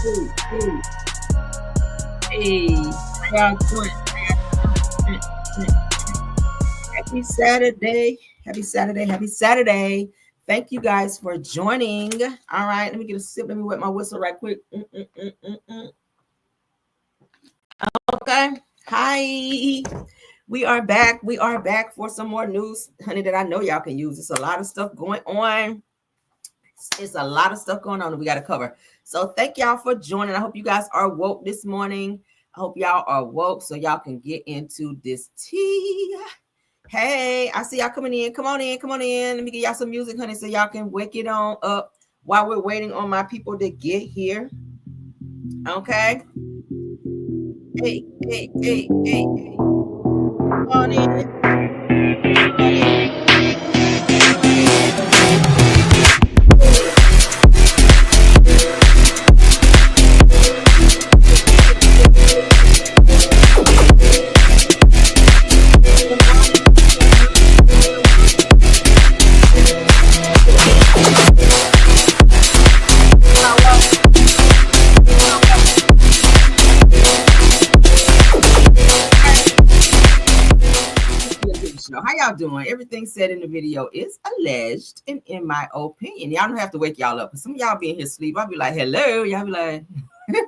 Hey, how y'all doing? Happy Saturday. Happy Saturday. Happy Saturday. Thank you guys for joining. All right, let me get a sip. Let me wet my whistle right quick. Okay. Hi. We are back. We are back for some more news, honey, that I know y'all can use. It's a lot of stuff going on. It's a lot of stuff going on that we got to cover. So thank y'all for joining. I hope you guys are woke this morning. I hope y'all are woke so y'all can get into this tea. Hey, I see y'all coming in. Come on in. Come on in. Let me get y'all some music, honey, so y'all can wake it on up while we're waiting on my people to get here. Okay. Hey, hey, hey, hey, hey. Come on in. Come on in. How y'all doing? Everything said in the video is alleged, and in my opinion, y'all don't have to wake y'all up. Because some of y'all be in here sleep. I'll be like, hello. Y'all be like, all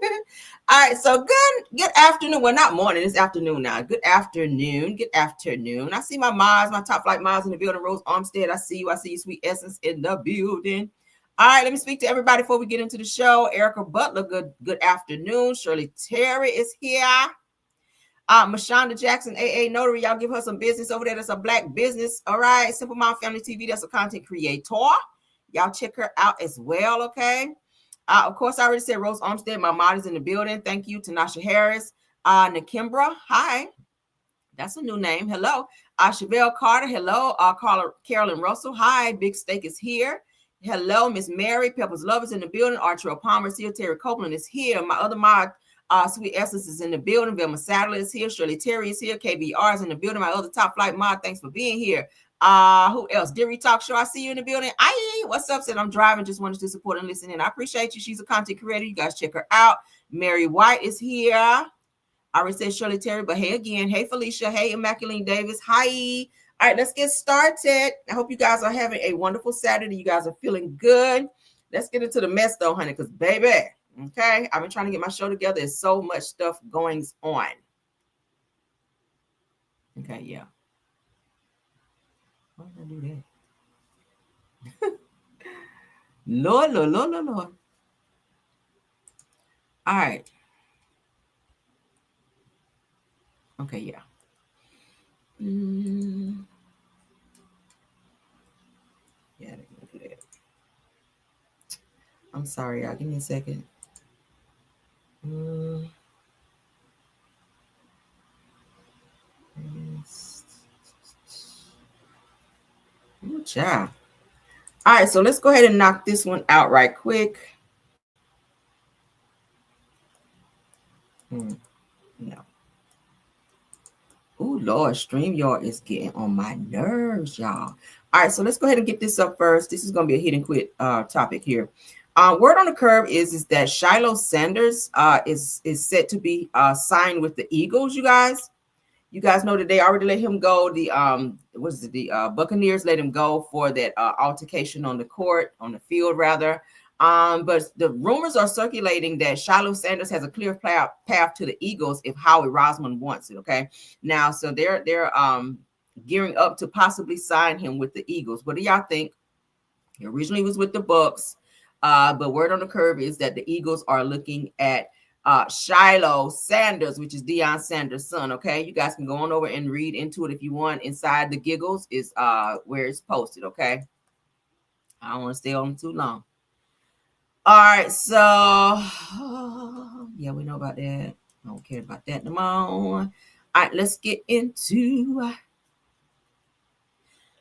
right. So good afternoon. Well, not morning. It's afternoon now. Good afternoon. Good afternoon. I see my Mars, my top flight Mars in the building. Rose Armstead. I see you. I see you, Sweet Essence in the building. All right. Let me speak to everybody before we get into the show. Erica Butler. Good afternoon. Shirley Terry is here. Mashonda Jackson, AA Notary, y'all give her some business over there. That's a black business. All right. Simple Mom Family TV, that's a content creator. Y'all check her out as well, okay? Of course, I already said Rose Armstead. My mom is in the building. Thank you. Tanasha Harris. Nakimbra, hi. That's a new name. Hello. Chevelle Carter, hello. Carolyn Russell, hi. Big Steak is here. Hello, Miss Mary. Pepper's Love is in the building. Archer Palmer is here. Terry Copeland is here. My other mod, Sweet Essence is in the building. Velma Sadler is here. Shirley Terry is here. KBR is in the building. My other top flight mod, thanks for being here. Who else? Deary Talk Show, I see you in the building. What's up? Said I'm driving. Just wanted to support and listen in. I appreciate you. She's a content creator. You guys check her out. Mary White is here. I already said Shirley Terry, but hey again. Hey Felicia. Hey Immaculate Davis. Hi. All right, let's get started. I hope you guys are having a wonderful Saturday. You guys are feeling good. Let's get into the mess though, honey, because baby. Okay, I've been trying to get my show together. There's so much stuff going on. Okay, yeah. Why did I do that? Lord. All right. Okay, yeah. Yeah, I didn't do that. I'm sorry, y'all. Give me a second. Ooh, child. All right, so let's go ahead and knock this one out right quick. No. Oh, Lord, StreamYard is getting on my nerves, y'all. All right, so let's go ahead and get this up first. This is going to be a hit and quit topic here. Word on the curb is that Shiloh Sanders is set to be signed with the Eagles, you guys. You guys know that they already let him go. The Buccaneers let him go for that altercation on the field rather. But the rumors are circulating that Shiloh Sanders has a clear path to the Eagles if Howie Roseman wants it. Okay, now so they're gearing up to possibly sign him with the Eagles. What do y'all think? He originally was with the Bucs, but word on the curb is that the Eagles are looking at Shiloh Sanders, which is Deion Sanders' son. Okay, you guys can go on over and read into it if you want. Inside the giggles is where it's posted. Okay, I don't want to stay on too long. All right, so yeah, we know about that. I don't care about that no more. All right, let's get into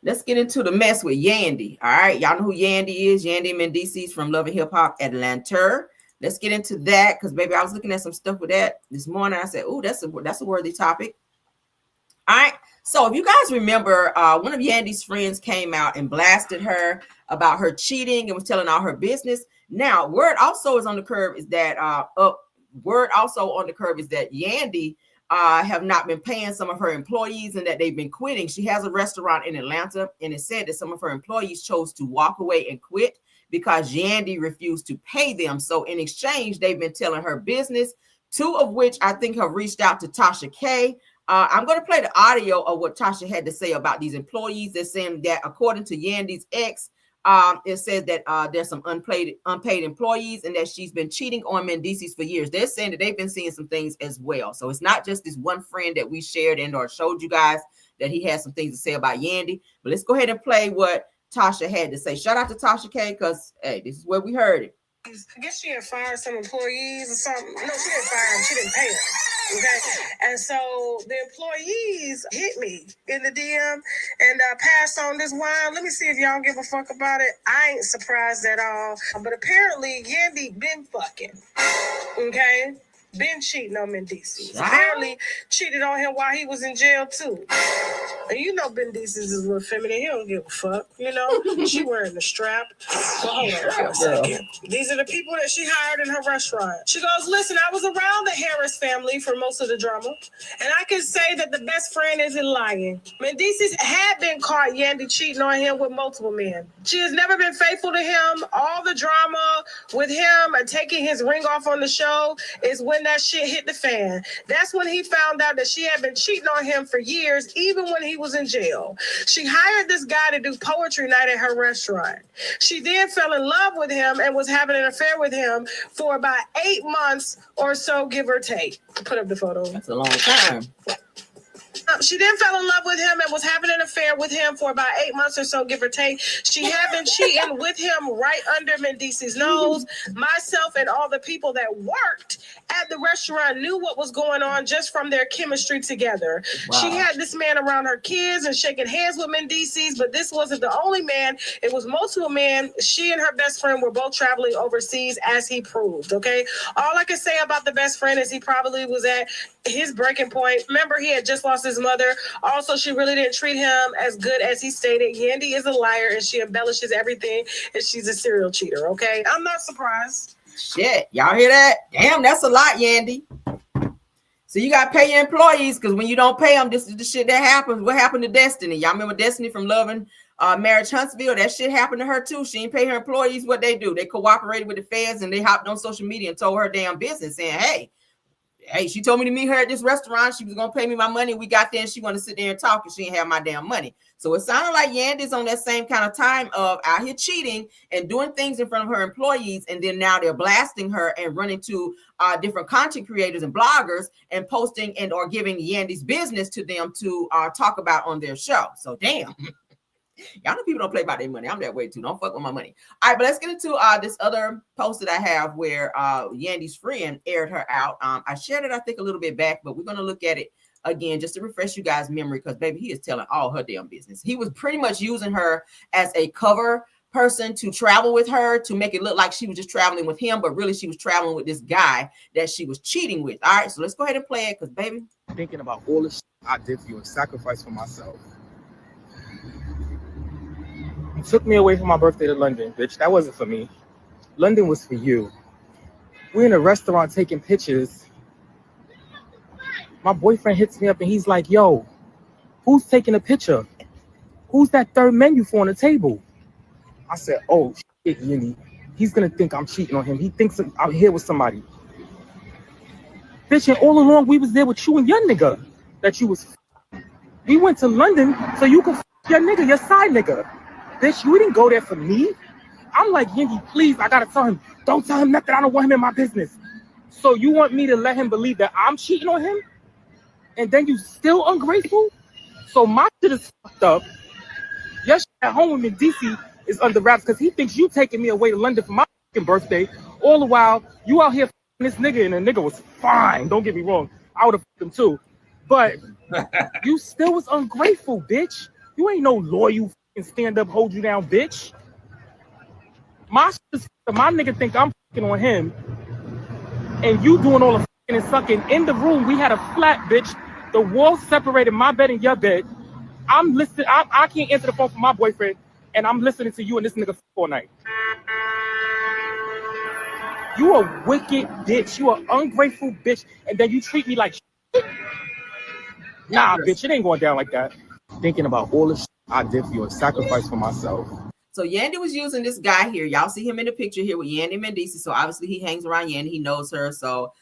the mess with Yandy. All right, y'all know who Yandy is. Yandy Mendeecees from Love and Hip Hop Atlanta. Let's get into that because, baby, I was looking at some stuff with that this morning. I said, oh, that's a worthy topic. All right. So if you guys remember, one of Yandy's friends came out and blasted her about her cheating and was telling all her business. Now, word also is on the curve is that word also on the curve is that Yandy have not been paying some of her employees and that they've been quitting. She has a restaurant in Atlanta, and it said that some of her employees chose to walk away and quit because Yandy refused to pay them. So in exchange, they've been telling her business, two of which I think have reached out to Tasha K. I'm going to play the audio of what Tasha had to say about these employees. They're saying that according to Yandy's ex, it says that there's some unpaid employees and that she's been cheating on Mendices for years. They're saying that they've been seeing some things as well. So it's not just this one friend that we shared and or showed you guys that he has some things to say about Yandy. But let's go ahead and play what Tasha had to say. Shout out to Tasha K, because hey, this is where we heard it. I guess she had fired some employees or something. No, she didn't fire them. She didn't pay them. Okay. And so the employees hit me in the DM and passed on this wine. Let me see if y'all give a fuck about it. I ain't surprised at all. But apparently, Yandy been fucking. Okay. Been cheating on Mendices. Apparently cheated on him while he was in jail too. And you know Mendices is a little feminine. He don't give a fuck, you know. She wearing the strap. But hold on for a second. These are the people that she hired in her restaurant. She goes, listen, I was around the Harris family for most of the drama. And I can say that the best friend isn't lying. Mendices had been caught Yandy cheating on him with multiple men. She has never been faithful to him. All the drama with him and taking his ring off on the show is when that shit hit the fan. That's when he found out that she had been cheating on him for years, even when he was in jail. She hired this guy to do poetry night at her restaurant. She then fell in love with him and was having an affair with him for about 8 months or so, give or take. Put up the photo. That's a long time. She then fell in love with him and was having an affair with him for about 8 months or so, give or take. She had been cheating with him right under Mendices' nose. Myself and all the people that worked at the restaurant knew what was going on just from their chemistry together. Wow. She had this man around her kids and shaking hands with Mendices, but this wasn't the only man. It was multiple men. She and her best friend were both traveling overseas, as he proved, okay? All I can say about the best friend is he probably was at his breaking point. Remember, he had just lost his mother. Also, she really didn't treat him as good as he stated. Yandy is a liar and she embellishes everything, and she's a serial cheater, okay? I'm not surprised. Shit, y'all hear that? Damn, that's a lot, Yandy. So you got to pay your employees, because when you don't pay them, this is the shit that happens. What happened to Destiny? Y'all remember Destiny from Loving Marriage Huntsville? That shit happened to her too. She didn't pay her employees. What they do? They cooperated with the feds and they hopped on social media and told her damn business, saying, hey, she told me to meet her at this restaurant. She was going to pay me my money. We got there and she wanted to sit there and talk and she didn't have my damn money. So it sounded like Yandy's on that same kind of time of out here cheating and doing things in front of her employees. And then now they're blasting her and running to different content creators and bloggers and posting and or giving Yandy's business to them to talk about on their show. So damn. Y'all know people don't play about their money. I'm that way too. Don't fuck with my money. All right, but let's get into this other post that I have where Yandy's friend aired her out. I shared it, I think, a little bit back, but we're going to look at it again just to refresh you guys' memory, because baby, he is telling all her damn business. He was pretty much using her as a cover person to travel with her, to make it look like she was just traveling with him, but really she was traveling with this guy that she was cheating with. All right, so let's go ahead and play it, because baby, thinking about all the shit I did for you and sacrificed for myself. You took me away from my birthday to London, bitch. That wasn't for me. London was for you. We're in a restaurant taking pictures. My boyfriend hits me up and he's like, yo, who's taking a picture? Who's that third menu for on the table? I said, oh, shit, Yandy. He's going to think I'm cheating on him. He thinks I'm here with somebody. Bitch, and all along we was there with you and your nigga that you was. We went to London so you could your nigga, your side nigga. Bitch, you didn't go there for me. I'm like, Yandy, please, I gotta tell him. Don't tell him nothing. I don't want him in my business. So you want me to let him believe that I'm cheating on him? And then you still ungrateful? So my shit is fucked up. Your shit at home with me, DC, is under wraps because he thinks you taking me away to London for my fucking birthday. All the while, you out here fucking this nigga, and the nigga was fine. Don't get me wrong. I would have fucked him too. But you still was ungrateful, bitch. You ain't no loyal stand up, hold you down, bitch. My nigga think I'm fucking on him, and you doing all the fucking and sucking in the room. We had a flat, bitch. The wall separated my bed and your bed. I'm listening. I can't answer the phone for my boyfriend, and I'm listening to you and this nigga all night. You a wicked bitch. You an ungrateful bitch. And then you treat me like shit. Nah, bitch, it ain't going down like that. Thinking about all the shit I did for you and sacrifice for myself. So Yandy was using this guy here. Y'all see him in the picture here with Yandy Mendici. So obviously he hangs around Yandy. He knows her. So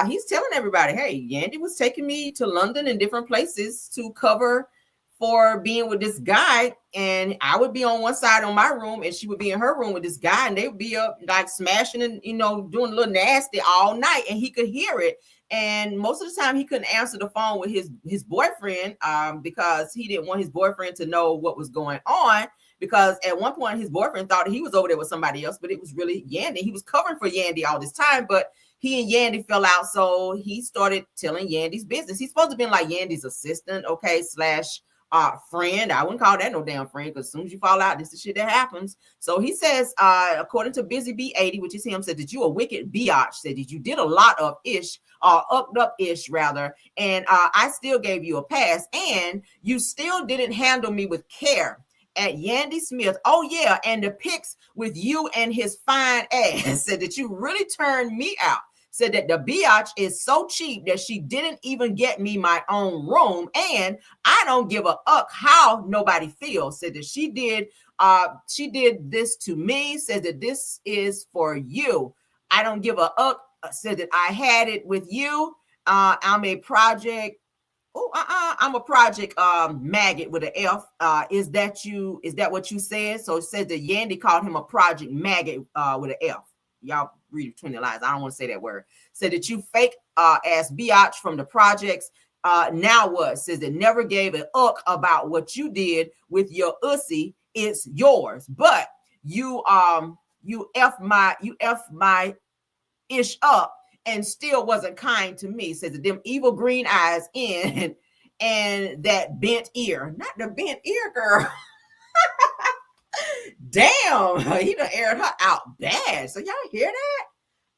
he's telling everybody, hey, Yandy was taking me to London and different places to cover for being with this guy. And I would be on one side on my room and she would be in her room with this guy. And they would be up like smashing and, you know, doing a little nasty all night. And he could hear it. And most of the time he couldn't answer the phone with his boyfriend because he didn't want his boyfriend to know what was going on. Because at one point his boyfriend thought he was over there with somebody else, but it was really Yandy. He was covering for Yandy all this time, but he and Yandy fell out. So he started telling Yandy's business. He's supposed to be like Yandy's assistant, okay, slash friend. I wouldn't call that no damn friend because as soon as you fall out, this is shit that happens. So he says, according to Busy B80, which is him, said that you a wicked biatch, said that you did a lot of ish, upped up ish rather, and I still gave you a pass, and you still didn't handle me with care. At Yandy Smith, oh yeah, and the pics with you and his fine ass said that you really turned me out. Said that the biatch is so cheap that she didn't even get me my own room, and I don't give a uck how nobody feels. Said that she did this to me. Said that this is for you. I don't give a uck. Said that I had it with you. I'm a project. I'm a project maggot with an F. Is that what you said? So it said that Yandy called him a project maggot with an F. Y'all read between the lines. I don't want to say that word. Said that you fake ass biatch from the projects. Now what? Says that never gave an uck about what you did with your ussy. It's yours. But you F my ish up and still wasn't kind to me. Says that them evil green eyes in and that bent ear. Not the bent ear, girl. Damn, he done aired her out bad. So y'all hear that?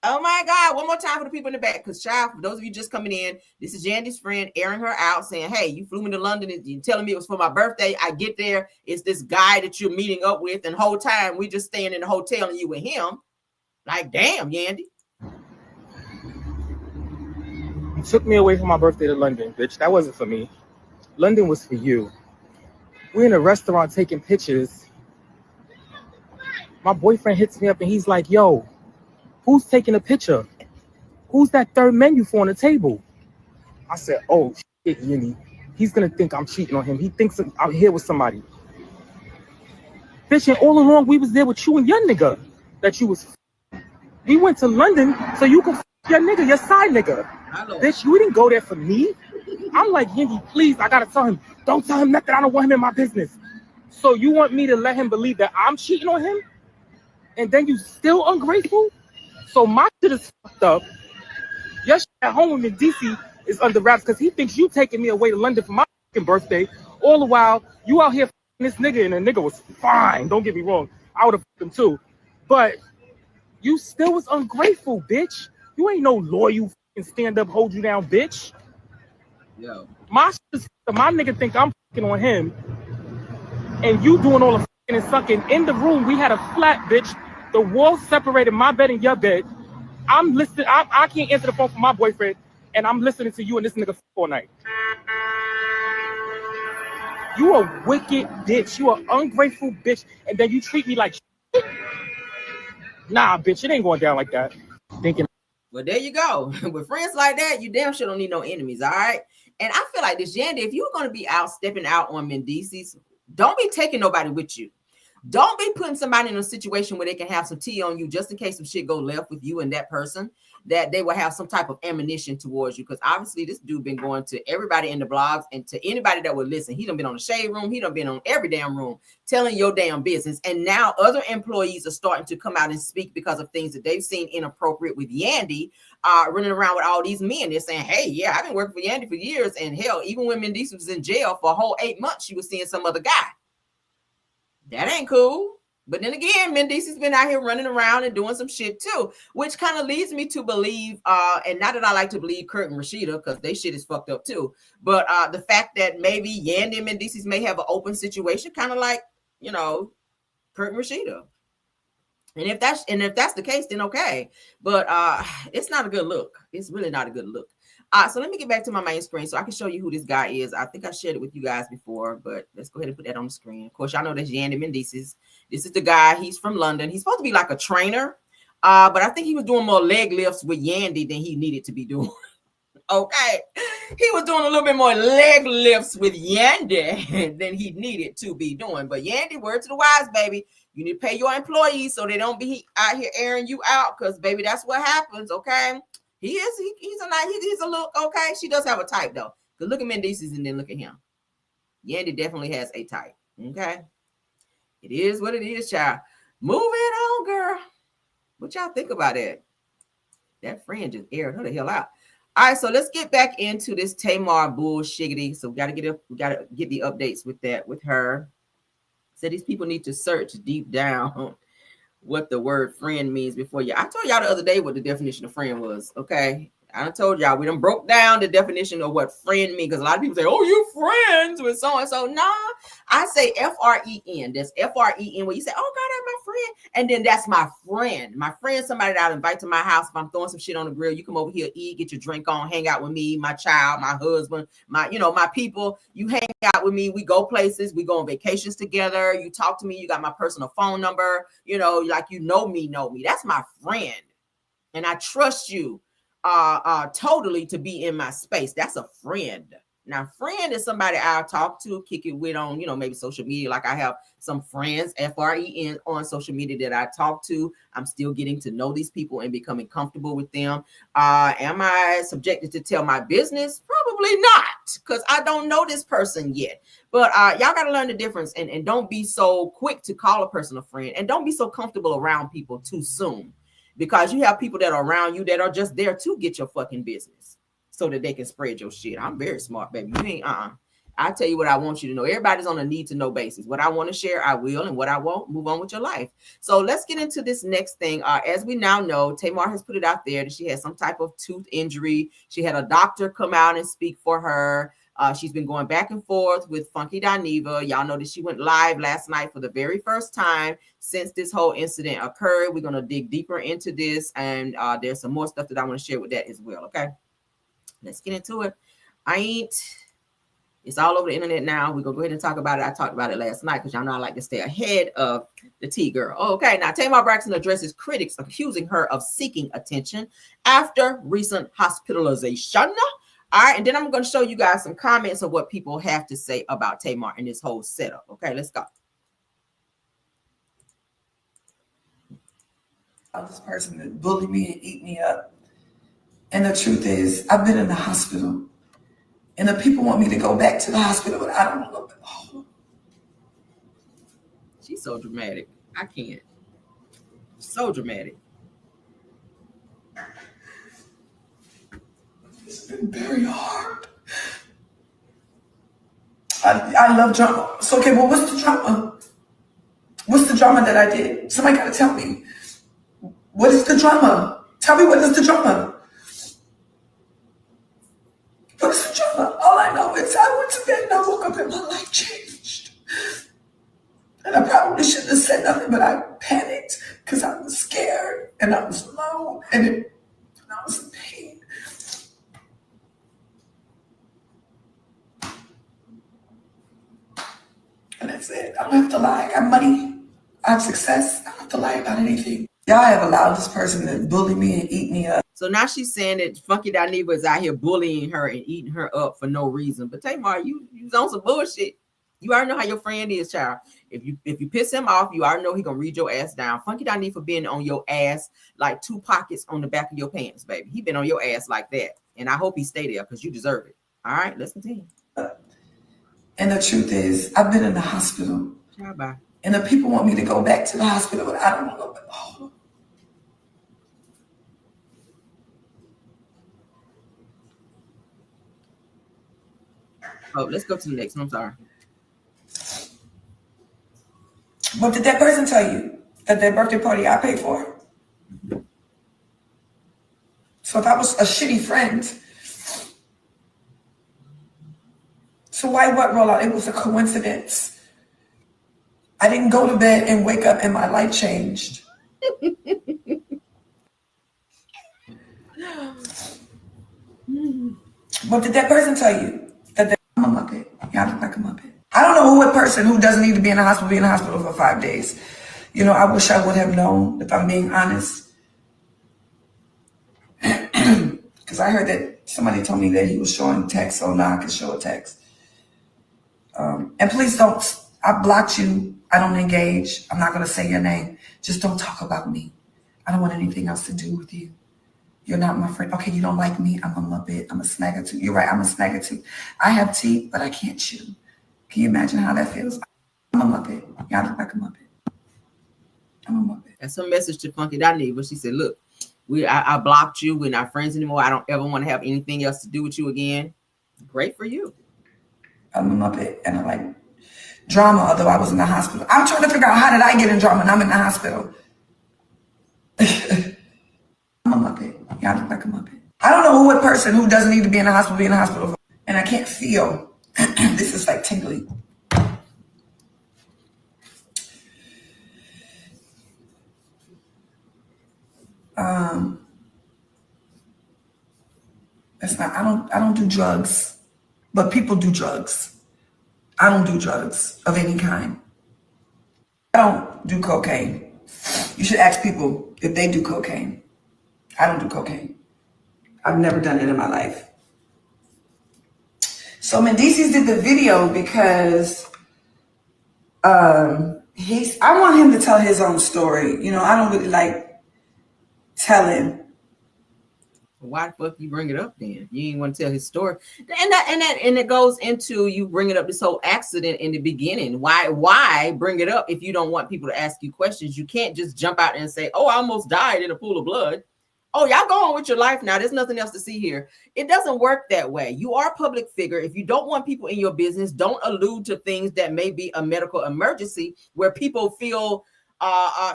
Oh my God. One more time for the people in the back. Because child, for those of you just coming in, this is Yandy's friend airing her out saying, hey, you flew me to London and you telling me it was for my birthday. I get there. It's this guy that you're meeting up with. And the whole time we just staying in the hotel and you with him. Like, damn, Yandy. You took me away from my birthday to London, bitch. That wasn't for me. London was for you. We're in a restaurant taking pictures. My boyfriend hits me up and he's like, yo, who's taking a picture? Who's that third menu for on the table? I said, oh, shit, Yandy. He's going to think I'm cheating on him. He thinks I'm here with somebody. Bitch, and all along we was there with you and your nigga that you was. We went to London so you could your nigga, your side nigga. Bitch, you didn't go there for me. I'm like, Yandy, please, I got to tell him. Don't tell him nothing. I don't want him in my business. So you want me to let him believe that I'm cheating on him? And then you still ungrateful? So my shit is fucked up. Your shit at home in DC is under wraps because he thinks you taking me away to London for my fucking birthday. All the while, you out here fucking this nigga, and the nigga was fine. Don't get me wrong. I would have fucked him too. But you still was ungrateful, bitch. You ain't no loyal fucking stand up, hold you down, bitch. Yo. My nigga think I'm fucking on him. And you doing all the fucking and sucking. In the room, we had a flat, bitch. The wall separated my bed and your bed. I'm listening. I can't answer the phone for my boyfriend, and I'm listening to you and this nigga all night. You a wicked bitch. You an ungrateful bitch, and then you treat me like shit. Nah, bitch, it ain't going down like that. Thinking. Well, there you go. With friends like that, you damn sure don't need no enemies, all right? And I feel like this, Yandy, if you're going to be out stepping out on Mendicis, don't be taking nobody with you. Don't be putting somebody in a situation where they can have some tea on you just in case some shit go left with you and that person, that they will have some type of ammunition towards you. Because obviously this dude been going to everybody in the blogs and to anybody that would listen. He done been on the shade room. He done been on every damn room telling your damn business. And now other employees are starting to come out and speak because of things that they've seen inappropriate with Yandy, running around with all these men. They're saying, hey, yeah, I've been working for Yandy for years. And hell, even when Mendicis was in jail for a whole 8 months, she was seeing some other guy. That ain't cool. But then again, Mendicis been out here running around and doing some shit too, which kind of leads me to believe, and not that I like to believe Kurt and Rashida, because they shit is fucked up too, but the fact that maybe Yandy and Mendicis may have an open situation, kind of like, you know, Kurt and Rashida. And if that's the case, then okay. But it's not a good look. It's really not a good look. So let me get back to my main screen so I can show you who this guy is. I think I shared it with you guys before, but let's go ahead and put that on the screen. Of course, y'all know that's Yandy Smith. This is the guy. He's from London. He's supposed to be like a trainer, but I think he was doing more leg lifts with Yandy than he needed to be doing. Okay, he was doing a little bit more leg lifts with Yandy than he needed to be doing. But Yandy, word to the wise, baby. You need to pay your employees so they don't be out here airing you out, because baby, that's what happens. Okay, he's a look. Okay, she does have a type though. Because look at Mendices and then look at him. Yandy definitely has a type. Okay, it is what it is, child. Moving on, girl. What y'all think about it? That friend just aired her the hell out. All right, so let's get back into this Tamar bullshiggity. So we gotta get the updates with that with her. So these people need to search deep down what the word friend means before you. I told y'all the other day what the definition of friend was. Okay, I told y'all we done broke down the definition of what friend means, because a lot of people say, "Oh, you friends with so and so." Nah, I say FREN. That's FREN. Where you say, "Oh God, that's my friend," and then that's my friend. My friend, somebody that I invite to my house. If I'm throwing some shit on the grill, you come over here, eat, get your drink on, hang out with me, my child, my husband, my people. You hang out with me. We go places. We go on vacations together. You talk to me. You got my personal phone number. Like you know me. That's my friend, and I trust you totally to be in my space. That's a friend. Now, friend is somebody I'll talk to, kick it with on, maybe social media. Like I have some friends, FREN, on social media that I talk to. I'm still getting to know these people and becoming comfortable with them. Am I subjected to tell my business? Probably not, because I don't know this person yet. But y'all got to learn the difference, and don't be so quick to call a person a friend, and don't be so comfortable around people too soon. Because you have people that are around you that are just there to get your fucking business so that they can spread your shit. I'm very smart, baby. You ain't, I tell you what I want you to know. Everybody's on a need to know basis. What I want to share, I will. And what I won't, move on with your life. So let's get into this next thing. As we now know, Tamar has put it out there that she has some type of tooth injury. She had a doctor come out and speak for her. She's been going back and forth with Funky Dineva. Y'all know that she went live last night for the very first time since this whole incident occurred. We're going to dig deeper into this, and there's some more stuff that I want to share with that as well. Okay, let's get into it. It's all over the internet now. We're going to go ahead and talk about it. I talked about it last night because y'all know I like to stay ahead of the tea, girl. Okay, now Tamar Braxton addresses critics accusing her of seeking attention after recent hospitalization. All right, and then I'm going to show you guys some comments of what people have to say about Tamar and this whole setup. Okay, let's go. This person that bullied me and eat me up. And the truth is, I've been in the hospital. And the people want me to go back to the hospital, but I don't want to go. She's so dramatic. I can't. So dramatic. It's been very hard. I love drama. So, okay, well, what's the drama? What's the drama that I did? Somebody got to tell me. What is the drama? Tell me, what is the drama? What is the drama? All I know is I went to bed and I woke up and my life changed. And I probably shouldn't have said nothing, but I panicked because I was scared and I was alone and I was in pain. And that's it. I don't have to lie. I got money. I have success. I don't have to lie about anything. Y'all have allowed this person to bully me and eat me up. So now she's saying that Funky Dineva is out here bullying her and eating her up for no reason. But Tamar, you on some bullshit. You already know how your friend is, child. If you piss him off, you already know he gonna read your ass down. Funky Dineva being on your ass like two pockets on the back of your pants, baby. He been on your ass like that. And I hope he stay there because you deserve it. All right, let's continue. And the truth is, I've been in the hospital. Bye. And the people want me to go back to the hospital, but I don't want to go back. Oh, let's go to the next one. I'm sorry. What did that person tell you? That their birthday party I paid for? So if I was a shitty friend, so why what roll out? It was a coincidence. I didn't go to bed and wake up and my life changed. What did that person tell you? That I'm a Muppet. Y'all look like a Muppet. I don't know who a person who doesn't need to be in the hospital be in the hospital for 5 days. You know, I wish I would have known, if I'm being honest. Because I heard that somebody told me that he was showing text, so now I can show a text. And please don't, I blocked you. I don't engage. I'm not going to say your name. Just don't talk about me. I don't want anything else to do with you. You're not my friend. Okay, you don't like me. I'm a Muppet. I'm a snagger too. You're right. I'm a snagger too. I have teeth, but I can't chew. Can you imagine how that feels? I'm a Muppet. Y'all look like a Muppet. I'm a Muppet. That's her message to Funky Donnie. But she said, look, I blocked you. We're not friends anymore. I don't ever want to have anything else to do with you again. Great for you. I'm a Muppet, and I like drama, although I was in the hospital. I'm trying to figure out, how did I get in drama and I'm in the hospital? I'm a Muppet. Y'all look like a Muppet. I don't know who a person who doesn't need to be in the hospital be in the hospital for. And I can't feel. This is like tingly. That's not, I don't do drugs, but people do drugs. I don't do drugs of any kind. I don't do cocaine. You should ask people if they do cocaine. I don't do cocaine. I've never done it in my life. So Mendices did the video because I want him to tell his own story. You know, I don't really like telling. Why the fuck you bring it up then? You didn't want to tell his story. And it goes into you bringing up this whole accident in the beginning. Why bring it up if you don't want people to ask you questions? You can't just jump out and say, oh, I almost died in a pool of blood. Oh, y'all go on with your life now. There's nothing else to see here. It doesn't work that way. You are a public figure. If you don't want people in your business, don't allude to things that may be a medical emergency where people feel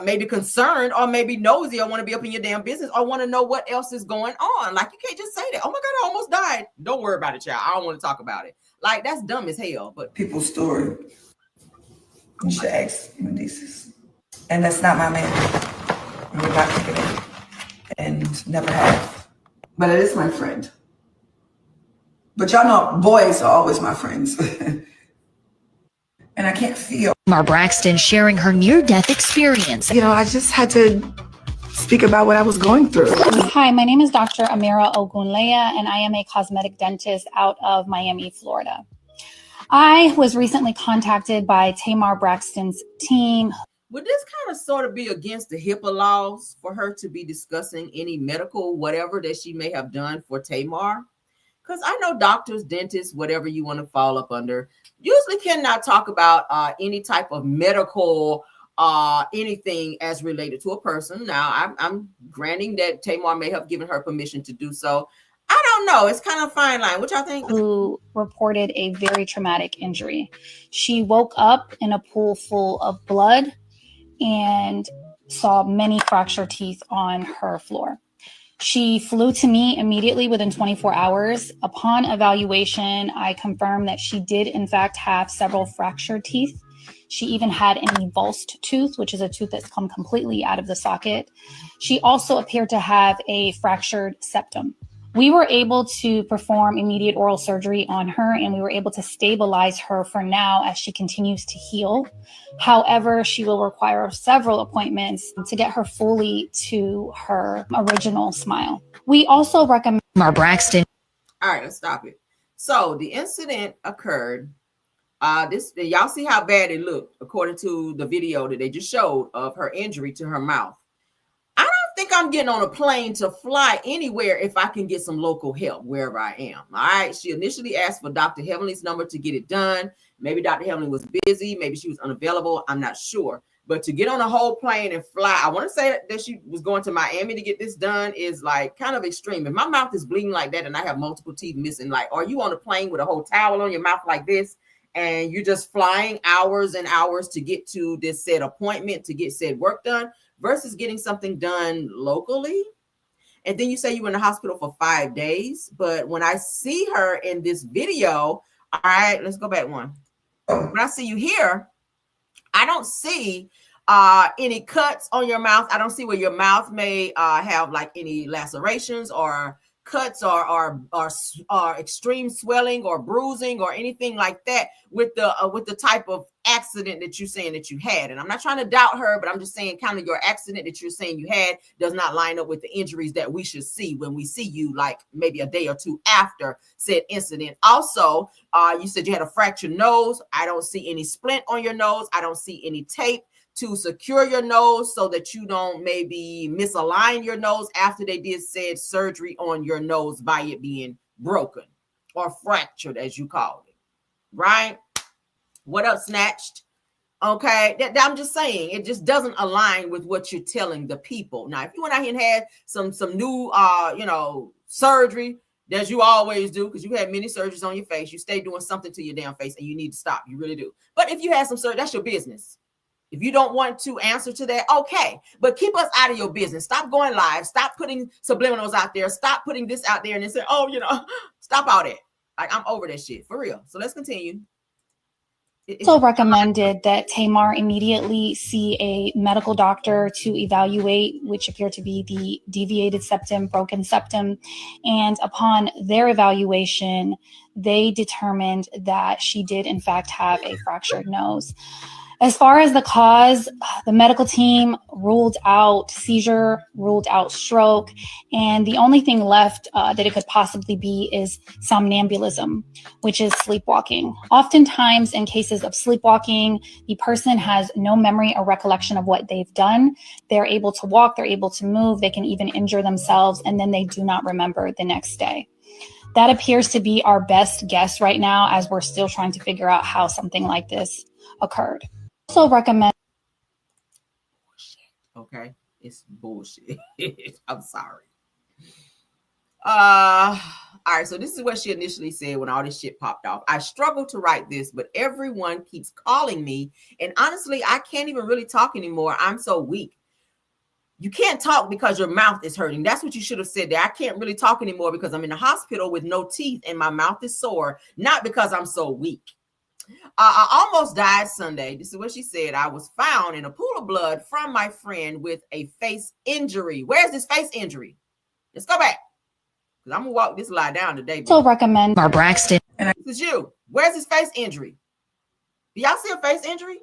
maybe concerned or maybe nosy or want to be up in your damn business or want to know what else is going on. Like, you can't just say that. Oh my God, I almost died. Don't worry about it, child. I don't want to talk about it. Like, that's dumb as hell. But people's story. You should ask Mendices. And that's not my man. We're not together. And never have. But it is my friend. But y'all know boys are always my friends. And I can't feel. Tamar Braxton sharing her near-death experience. You know, I just had to speak about what I was going through. Hi, my name is Dr. Amira Ogunleya, and I am a cosmetic dentist out of Miami, Florida. I was recently contacted by Tamar Braxton's team. Would this kind of sort of be against the HIPAA laws for her to be discussing any medical whatever that she may have done for Tamar? Because I know doctors, dentists, whatever you want to fall up under, usually cannot talk about any type of medical anything as related to a person. Now, I'm granting that Tamar may have given her permission to do so. I don't know. It's kind of a fine line. What y'all think? Who reported a very traumatic injury. She woke up in a pool full of blood and saw many fractured teeth on her floor. She flew to me immediately within 24 hours. Upon evaluation, I confirmed that she did, in fact, have several fractured teeth. She even had an avulsed tooth, which is a tooth that's come completely out of the socket. She also appeared to have a fractured septum. We were able to perform immediate oral surgery on her, and we were able to stabilize her for now as she continues to heal. However, she will require several appointments to get her fully to her original smile. We also recommend Tamar Braxton. All right, let's stop it. So the incident occurred. Y'all see how bad it looked according to the video that they just showed of her injury to her mouth. I don't think I'm getting on a plane to fly anywhere if I can get some local help wherever I am. All right. She initially asked for Dr. Heavenly's number to get it done. Maybe Dr. Heavenly was busy. Maybe she was unavailable. I'm not sure. But to get on a whole plane and fly, I want to say that she was going to Miami to get this done is like kind of extreme. If my mouth is bleeding like that and I have multiple teeth missing, like, are you on a plane with a whole towel on your mouth like this? And you're just flying hours and hours to get to this said appointment to get said work done versus getting something done locally. And then you say you were in the hospital for 5 days. But when I see her in this video, all right, let's go back one. When I see you here, I don't see Any cuts on your mouth? I don't see where your mouth may have like any lacerations or cuts or extreme swelling or bruising or anything like that with the type of accident that you're saying that you had. And I'm not trying to doubt her, but I'm just saying kind of your accident that you're saying you had does not line up with the injuries that we should see when we see you like maybe a day or two after said incident. Also, you said you had a fractured nose. I don't see any splint on your nose. I don't see any tape to secure your nose so that you don't maybe misalign your nose after they did said surgery on your nose by it being broken or fractured, as you called it, right? What up, Snatched? Okay, I'm just saying it just doesn't align with what you're telling the people. Now, if you went out here and had some new, surgery, as you always do, because you had many surgeries on your face, you stay doing something to your damn face, and you need to stop. You really do. But if you had some surgery, that's your business. If you don't want to answer to that, okay. But keep us out of your business. Stop going live. Stop putting subliminals out there. Stop putting this out there and then say, stop all that. Like, I'm over that shit. For real. So let's continue. Also recommended that Tamar immediately see a medical doctor to evaluate, which appeared to be the deviated septum, broken septum. And upon their evaluation, they determined that she did, in fact, have a fractured nose. As far as the cause, the medical team ruled out seizure, ruled out stroke, and the only thing left that it could possibly be is somnambulism, which is sleepwalking. Oftentimes, in cases of sleepwalking, the person has no memory or recollection of what they've done. They're able to walk, they're able to move, they can even injure themselves, and then they do not remember the next day. That appears to be our best guess right now, as we're still trying to figure out how something like this occurred. Also recommend. Okay, it's bullshit. I'm sorry. All right, so this is what she initially said when all this shit popped off. I struggle to write this, but everyone keeps calling me, and honestly, I can't even really talk anymore. I'm so weak. You can't talk because your mouth is hurting. That's what you should have said there. I can't really talk anymore because I'm in the hospital with no teeth and my mouth is sore, not because I'm so weak. I almost died Sunday. This is what she said. I was found in a pool of blood from my friend with a face injury. Where's this face injury? Let's go back. Because I'm going to walk this lie down today. Also recommend. Tamar Braxton. This is you. Where's his face injury? Do y'all see a face injury?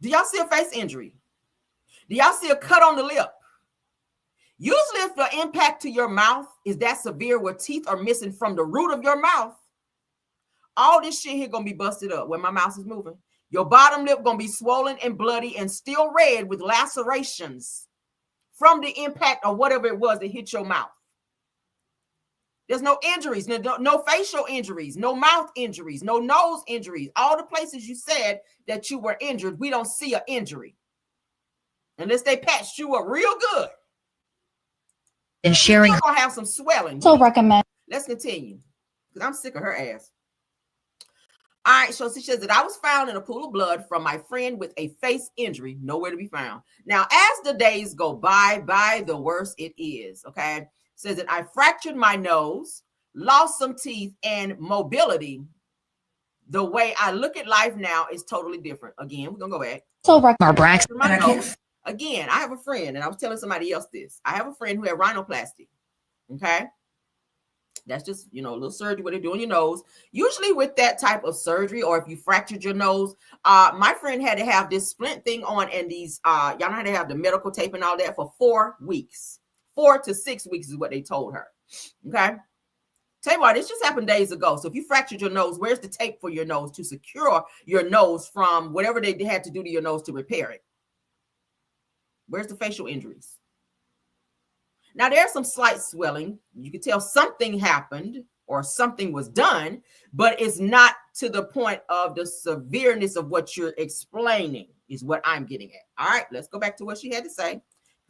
Do y'all see a face injury? Do y'all see a cut on the lip? Usually if the impact to your mouth is that severe where teeth are missing from the root of your mouth, all this shit here gonna be busted up when my mouth is moving. Your bottom lip gonna be swollen and bloody and still red with lacerations from the impact of whatever it was that hit your mouth. There's no injuries, no facial injuries, no mouth injuries, no nose injuries. All the places you said that you were injured, we don't see an injury. Unless they patched you up real good. And sharing. You're gonna have some swelling. Also recommend. Let's continue. Because I'm sick of her ass. All right, so she says that I was found in a pool of blood from my friend with a face injury, nowhere to be found. Now, as the days go by, the worse it is, okay? Says that I fractured my nose, lost some teeth, and mobility. The way I look at life now is totally different. Again, we're going to go back. Also Tamar Braxton. Again, I have a friend, and I was telling somebody else this. I have a friend who had rhinoplasty, okay? That's just, a little surgery where they do on your nose. Usually with that type of surgery, or if you fractured your nose, my friend had to have this splint thing on and these, y'all know how to have the medical tape and all that for 4 weeks. 4 to 6 weeks is what they told her, okay? Tell you what, this just happened days ago. So if you fractured your nose, where's the tape for your nose to secure your nose from whatever they had to do to your nose to repair it? Where's the facial injuries? Now, there's some slight swelling. You can tell something happened or something was done, but it's not to the point of the severeness of what you're explaining is what I'm getting at. All right, let's go back to what she had to say.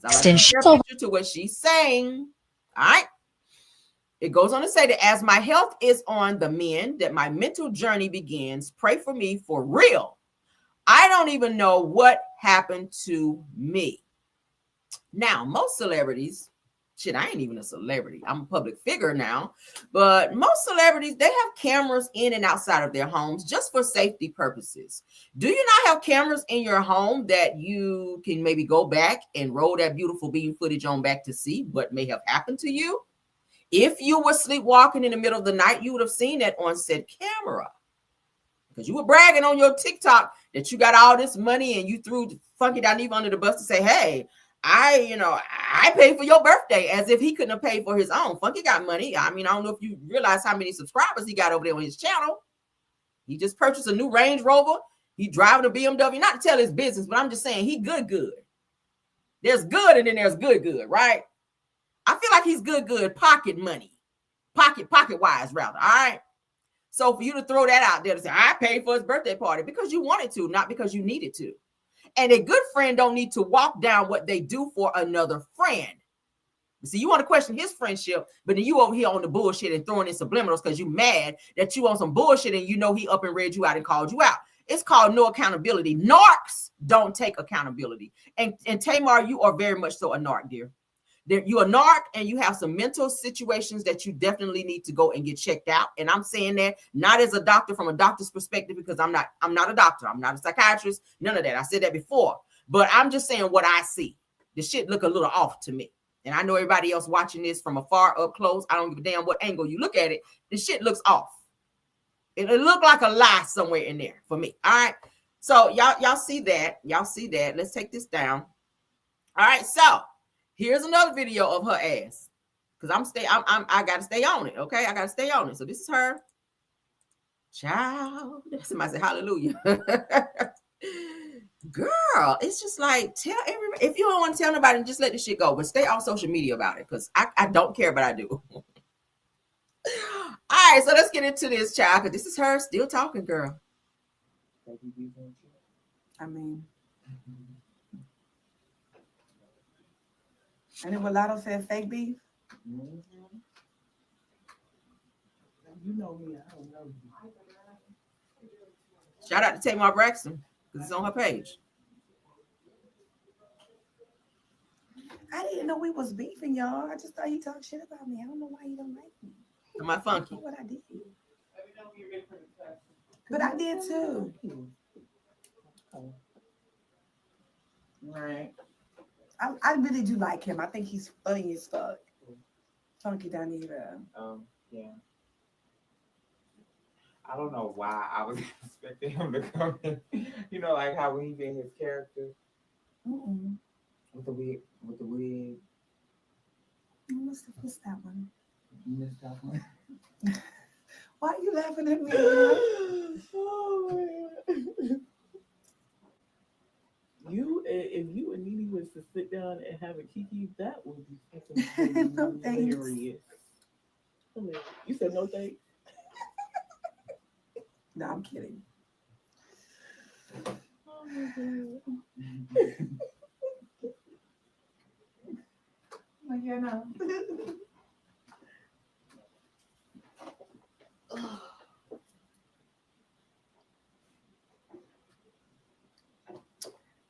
To what she's saying. All right. It goes on to say that as my health is on the mend, that my mental journey begins. Pray for me for real. I don't even know what happened to me. Now, most celebrities Shit, I ain't even a celebrity. I'm a public figure now. But most celebrities, they have cameras in and outside of their homes just for safety purposes. Do you not have cameras in your home that you can maybe go back and roll that beautiful beam footage on back to see what may have happened to you? If you were sleepwalking in the middle of the night, you would have seen that on said camera. Because you were bragging on your TikTok that you got all this money and you threw Funky Dineva under the bus to say, hey, I paid for your birthday, as if he couldn't have paid for his own. Funky got money. I mean, I don't know if you realize how many subscribers he got over there on his channel. He just purchased a new Range Rover. He driving a BMW, not to tell his business, but I'm just saying he good. There's good and then there's good, right? I feel like he's good pocket money. Pocket wise, rather. All right. So for you to throw that out there to say, I paid for his birthday party because you wanted to, not because you needed to. And a good friend don't need to walk down what they do for another friend. See, you want to question his friendship, but then you over here on the bullshit and throwing in subliminals because you mad that you on some bullshit and you know he up and read you out and called you out. It's called no accountability. Narcs don't take accountability. And Tamar, you are very much so a narc, dear. You're a narc and you have some mental situations that you definitely need to go and get checked out. And I'm saying that not as a doctor from a doctor's perspective, because I'm not a doctor. I'm not a psychiatrist. None of that. I said that before, but I'm just saying what I see. The shit look a little off to me. And I know everybody else watching this from afar up close. I don't give a damn what angle you look at it. The shit looks off. It looked like a lie somewhere in there for me. All right. So y'all see that. Y'all see that. Let's take this down. All right. So here's another video of her ass. Because I gotta stay on it. Okay. I gotta stay on it. So this is her. Child. Somebody say hallelujah. Girl, it's just like, tell everybody. If you don't want to tell nobody, just let this shit go. But stay off social media about it. Because I don't care, but I do. All right, so let's get into this, child. Because this is her still talking, girl. I mean, and then what Latto said, fake beef. You know me, I don't know you. Shout out to Tamar Braxton, because it's on her page. I didn't know we was beefing, y'all. I just thought he talked shit about me. I don't know why you don't like me. Am I funky? What I did. But I did too. Right. I really do like him. I think he's funny as fuck. Funky Dineva. Yeah. I don't know why I was expecting him to come in. You know, like how when he did his character with the wig. What's that one? You missed that one. Why are you laughing at me? Oh, man. If you and Nene was to sit down and have a kiki, that would be fucking No thanks. hilarious. You said no thanks? No, I'm kidding. Oh my God. Like, yeah, no.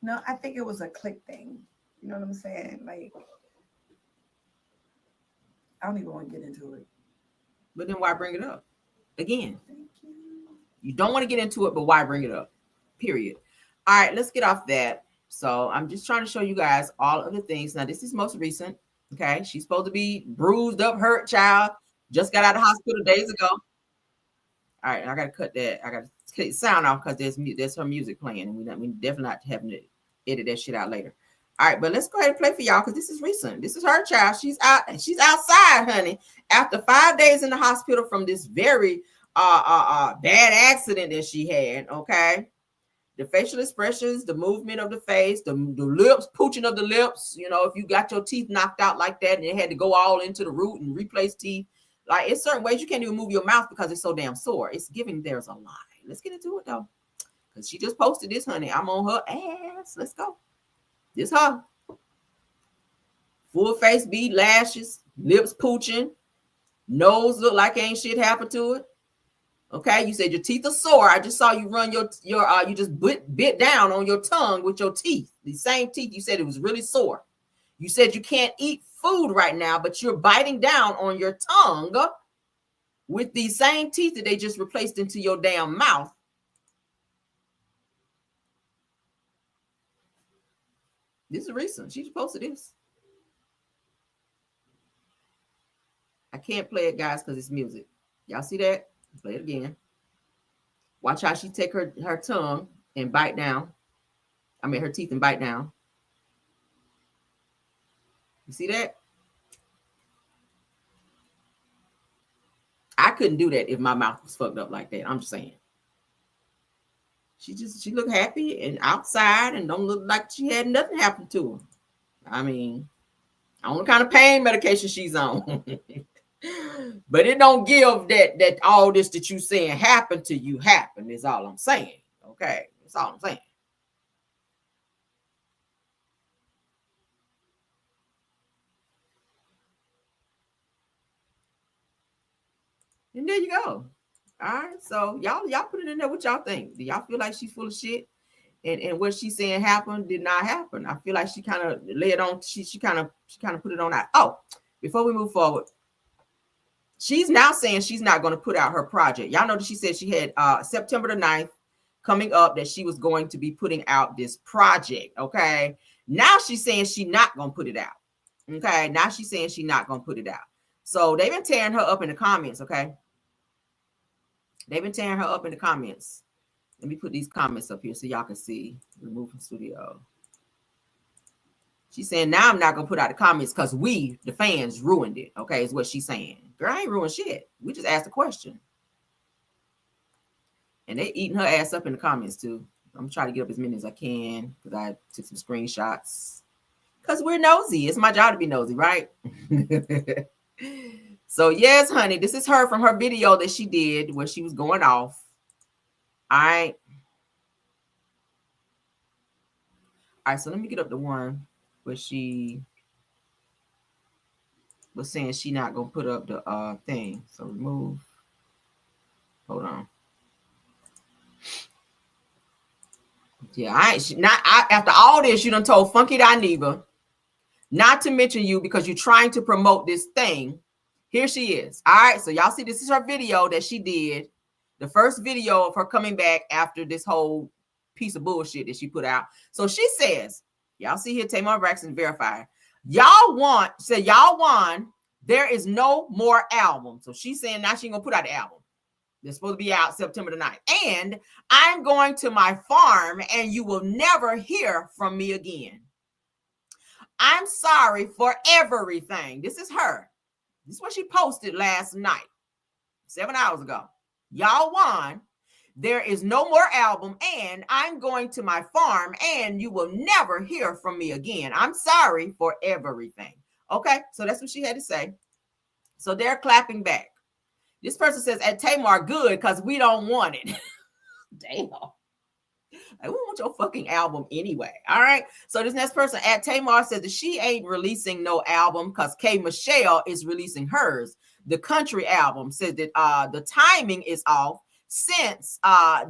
No, I think it was a click thing. You know what I'm saying? Like, I don't even want to get into it. But then why bring it up? Again, Thank you. you don't want to get into it, but why bring it up? Period. All right, let's get off that. So I'm just trying to show you guys all of the things. Now, this is most recent. Okay, she's supposed to be bruised up, hurt child. Just got out of hospital days ago. All right, and I gotta cut that. I gotta cut sound off because there's her music playing, and we definitely not having to edit that shit out later. All right, but let's go ahead and play for y'all because this is recent. This is her child. She's outside, honey, after 5 days in the hospital from this very bad accident that she had. Okay. The facial expressions, the movement of the face, the lips, pooching of the lips. You know, if you got your teeth knocked out like that and it had to go all into the root and replace teeth, like in certain ways you can't even move your mouth because it's so damn sore. It's giving there's a lie. Let's get into it though, because she just posted this, honey. I'm on her ass. Let's go. This her. Full face bead, lashes, lips pooching, nose look like ain't shit happened to it. Okay, you said your teeth are sore. I just saw you run you just bit down on your tongue with your teeth. The same teeth you said it was really sore. You said you can't eat food right now, but you're biting down on your tongue with these same teeth that they just replaced into your damn mouth. This is recent. She just posted this. I can't play it, guys, because it's music. Y'all see that? Play it again. Watch how she take her tongue and bite down. I mean, her teeth and bite down. You see that? I couldn't do that if my mouth was fucked up like that. I'm just saying. She looked happy and outside and don't look like she had nothing happen to her. I mean, I don't know what kind of pain medication she's on. But it don't give that all this that you saying happened to you happened is all I'm saying. Okay, that's all I'm saying. And there you go. All right, so y'all put it in there. What y'all think? Do y'all feel like she's full of shit? And what she's saying happened did not happen. I feel like she kind of lay it on. She kind of put it on out. Oh, before we move forward. She's now saying she's not going to put out her project. Y'all know that she said she had September the 9th coming up that she was going to be putting out this project. Okay. Now she's saying she's not going to put it out. Okay. Now she's saying she's not going to put it out. So they've been tearing her up in the comments. Okay. They've been tearing her up in the comments. Let me put these comments up here so y'all can see. Remove from studio. She's saying, now I'm not going to put out the comments because we, the fans, ruined it. Okay, is what she's saying. Girl, I ain't ruined shit. We just asked a question. And they eating her ass up in the comments, too. I'm trying to get up as many as I can because I took some screenshots. Because we're nosy. It's my job to be nosy, right? So, yes, honey, this is her from her video that she did where she was going off. All right. All right, so let me get up the one where she was saying she not gonna put up the thing. So remove. Hold on. Yeah, after all this, you done told Funky Dineva not to mention you because you're trying to promote this thing. Here she is. All right, so y'all see this is her video that she did. The first video of her coming back after this whole piece of bullshit that she put out. So she says, y'all see here, Tamar Braxton verified. Y'all won. There is no more album. So she's saying now she ain't gonna put out the album. They're supposed to be out September the 9th. And I'm going to my farm and you will never hear from me again. I'm sorry for everything. This is her. This is what she posted last night, 7 hours ago. Y'all won. There is no more album, and I'm going to my farm, and you will never hear from me again. I'm sorry for everything. Okay, so that's what she had to say. So they're clapping back. This person says, at Tamar, good, because we don't want it. Damn. I won't want your fucking album anyway. All right. So this next person at Tamar says that she ain't releasing no album because K Michelle is releasing hers. The country album says that the timing is off since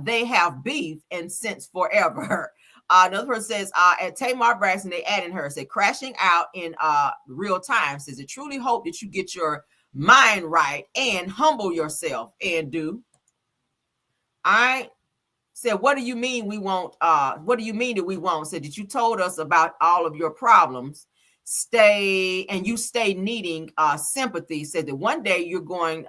they have beef and since forever. Another person says at Tamar Braxton, they adding her, said crashing out in real time. Says, I truly hope that you get your mind right and humble yourself and do. I said, what do you mean we won't? What do you mean that we won't? Said that you told us about all of your problems. Stay needing sympathy. Said that one day you're going,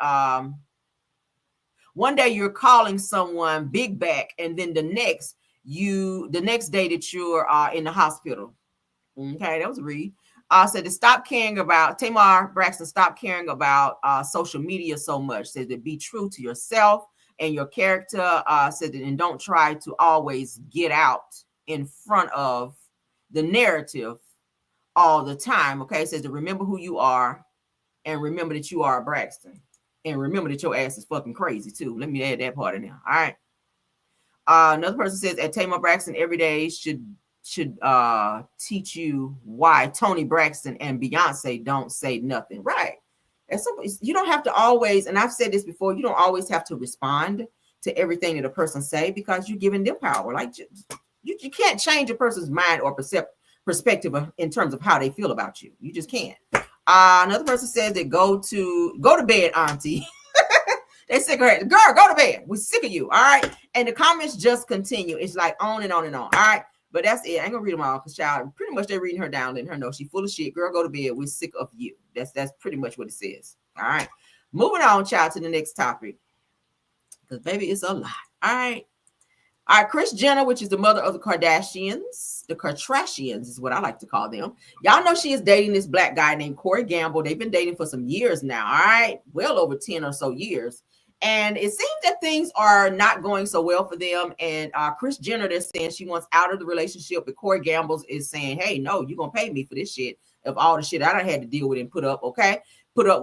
one day you're calling someone big back, and then the next day that you're in the hospital. Okay, that was a read. Said to stop caring about Tamar Braxton. Stop caring about social media so much. Said to be true to yourself and your character. Said that, and don't try to always get out in front of the narrative all the time. Okay, says to remember who you are and remember that you are a Braxton and remember that your ass is fucking crazy too. Let me add that part in there. All right. Another person says at Tamar Braxton every day should teach you why Tony Braxton and Beyonce don't say nothing. Right. And so you don't have to always, and I've said this before, you don't always have to respond to everything that a person say because you're giving them power. Like you can't change a person's mind or perspective in terms of how they feel about you. You just can't. Another person says that go to bed, auntie. They sick of her. Girl, go to bed. We're sick of you. All right. And the comments just continue. It's like on and on and on. All right. But that's it. I ain't gonna read them all because child, pretty much they're reading her down, letting her know she's full of shit. Girl, go to bed. We're sick of you. That's pretty much what it says. All right. Moving on, child, to the next topic. Because baby, it's a lot. All right. All right, Kris Jenner, which is the mother of the Kardashians is what I like to call them. Y'all know she is dating this black guy named Corey Gamble. They've been dating for some years now, all right? Well over 10 or so years. And it seems that things are not going so well for them. And Kris Jenner, they're saying she wants out of the relationship. But Corey Gamble is saying, hey, no, you're going to pay me for this shit of all the shit I done had to deal with and put up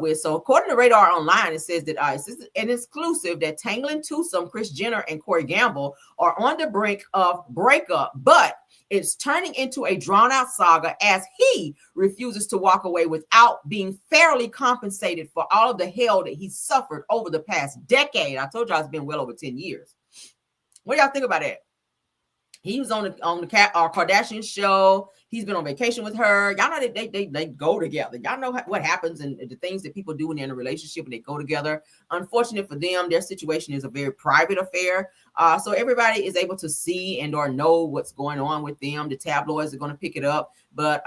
with. So according to Radar Online, it says that it's an exclusive that Tangling Twosome, Kris Jenner and Corey Gamble are on the brink of breakup, but it's turning into a drawn-out saga as he refuses to walk away without being fairly compensated for all of the hell that he suffered over the past decade. I told y'all it's been well over 10 years. What do y'all think about that? He was on the Kardashian show. He's been on vacation with her. Y'all know that they go together. Y'all know what happens and the things that people do when they're in a relationship and they go together. Unfortunate for them, their situation is a very private affair. So everybody is able to see and or know what's going on with them. The tabloids are going to pick it up. But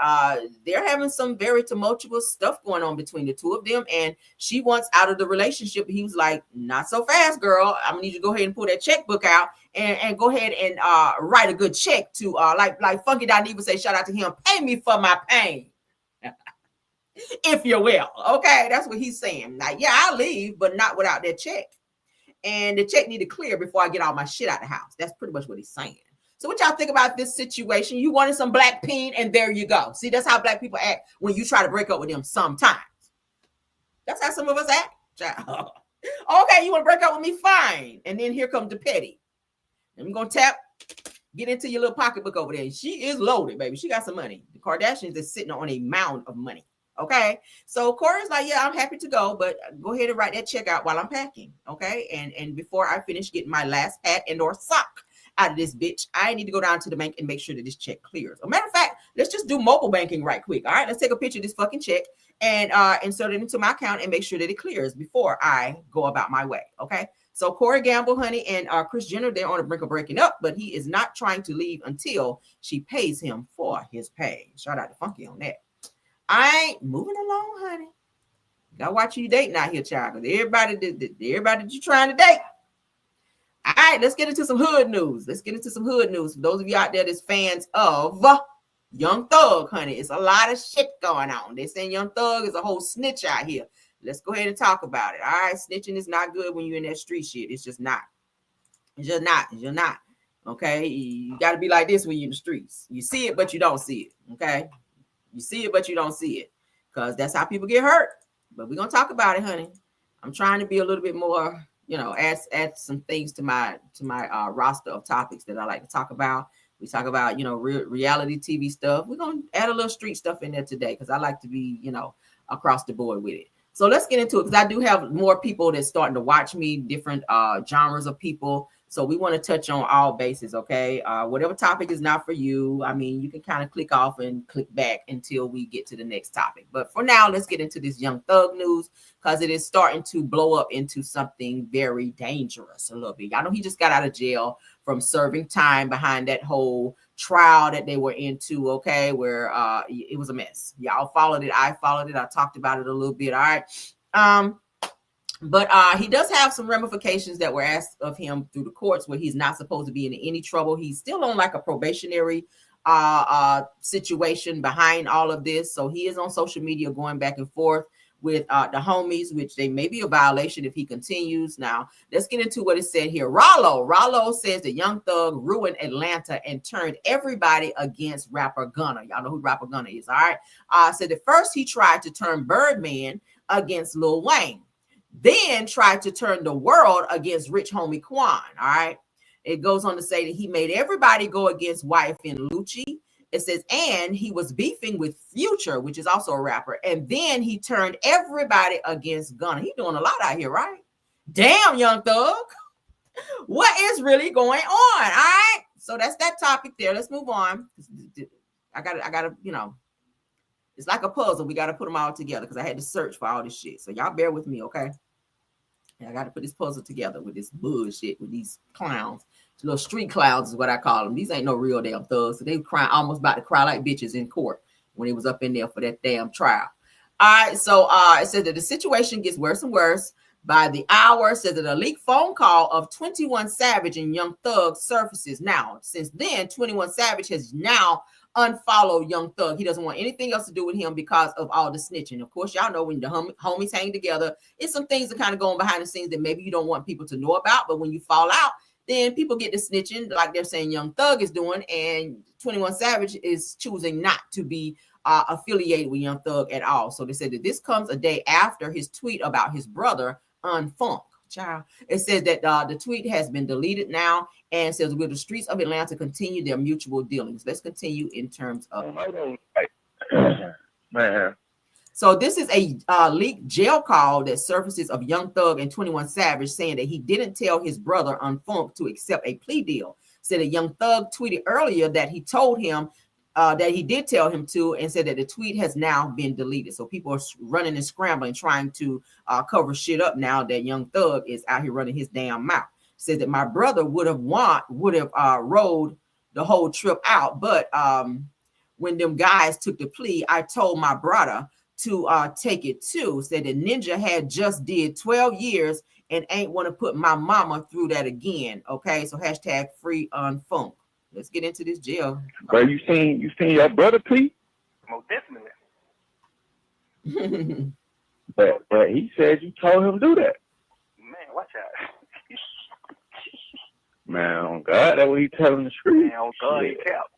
they're having some very tumultuous stuff going on between the two of them. And she wants out of the relationship. He was like, not so fast, girl. I'm going to need you to go ahead and pull that checkbook out and go ahead and write a good check to, like Funky Diney would say, shout out to him, pay me for my pain. If you will. Okay, that's what he's saying. Like, yeah, I'll leave, but not without that check. And the check need to clear before I get all my shit out of the house. That's pretty much what he's saying. So what y'all think about this situation? You wanted some black peen, and there you go. See, that's how black people act when you try to break up with them sometimes. That's how some of us act. Okay, you want to break up with me? Fine. And then here comes the petty. I'm going to get into your little pocketbook over there. She is loaded, baby. She got some money. The Kardashians is sitting on a mound of money. Okay, so Corey's like, yeah, I'm happy to go, but go ahead and write that check out while I'm packing. Okay, and before I finish getting my last hat and or sock out of this bitch, I need to go down to the bank and make sure that this check clears. As a matter of fact, let's just do mobile banking right quick. All right, let's take a picture of this fucking check and insert it into my account and make sure that it clears before I go about my way. Okay, so Corey Gamble, honey, and Kris Jenner, they're on the brink of breaking up, but he is not trying to leave until she pays him for his pay. Shout out to Funky on that. I ain't moving along, honey. Gotta watch who you dating out here, child. Because everybody that you trying to date. All right, let's get into some hood news. For those of you out there that's fans of Young Thug, honey, it's a lot of shit going on. They're saying Young Thug is a whole snitch out here. Let's go ahead and talk about it. All right, snitching is not good when you're in that street shit. It's just not. It's just not. Okay, you got to be like this when you're in the streets. You see it, but you don't see it. Okay. You see it, but you don't see it, because that's how people get hurt. But we're gonna talk about it, honey. I'm trying to be a little bit more, add some things to my roster of topics that I like to talk about. We talk about, reality TV stuff. We're gonna add a little street stuff in there today because I like to be, across the board with it. So let's get into it because I do have more people that's starting to watch me, different genres of people. So we want to touch on all bases, okay? Whatever topic is not for you, I mean, you can kind of click off and click back until we get to the next topic. But for now, let's get into this Young Thug news because it is starting to blow up into something very dangerous a little bit. I know he just got out of jail from serving time behind that whole trial that they were into, okay, where it was a mess. Y'all followed it. I followed it. I talked about it a little bit, all right? But he does have some ramifications that were asked of him through the courts where he's not supposed to be in any trouble. He's still on like a probationary situation behind all of this. So he is on social media going back and forth with the homies, which they may be a violation if he continues. Now, let's get into what it said here. Rollo says that Young Thug ruined Atlanta and turned everybody against rapper Gunna. Y'all know who rapper Gunna is, all right? Said that first he tried to turn Birdman against Lil Wayne. Then tried to turn the world against Rich Homie Quan. All right. It goes on to say that he made everybody go against YFN Lucci. It says, and he was beefing with Future, which is also a rapper. And then he turned everybody against Gunna. He's doing a lot out here, right? Damn, Young Thug. What is really going on? All right. So that's that topic there. Let's move on. I gotta, it's like a puzzle. We gotta put them all together because I had to search for all this shit. So y'all bear with me, okay? I got to put this puzzle together with this bullshit with these clowns. Little street clowns is what I call them. These ain't no real damn thugs. So they were crying, almost about to cry like bitches in court when he was up in there for that damn trial. All right, so it said that the situation gets worse and worse by the hour. It says that a leaked phone call of 21 Savage and Young Thug surfaces. Now, since then, 21 Savage has now unfollowed Young Thug. He doesn't want anything else to do with him because of all the snitching. Of course, y'all know when the homies hang together, it's some things that kind of going behind the scenes that maybe you don't want people to know about. But when you fall out, then people get to snitching like they're saying Young Thug is doing, and 21 Savage is choosing not to be affiliated with Young Thug at all. So they said that this comes a day after his tweet about his brother Unfunk. Child. It says that the tweet has been deleted now and says, will the streets of Atlanta continue their mutual dealings? Let's continue in terms of man. So this is a leaked jail call that surfaces of Young Thug and 21 Savage saying that he didn't tell his brother Unfunk to accept a plea deal. Said that Young Thug tweeted earlier that he told him that he did tell him to, and said that the tweet has now been deleted. So people are running and scrambling, trying to cover shit up now that Young Thug is out here running his damn mouth. Says that my brother would have rode the whole trip out, but when them guys took the plea, I told my brother to take it too. Said that Ninja had just did 12 years and ain't want to put my mama through that again. Okay, so hashtag free Unfunk. Let's get into this jail. But you seen your brother plea? Most definitely. but he said you told him to do that. Man, watch out. Man, on God, that's what he telling the street. Man, on God, he kept.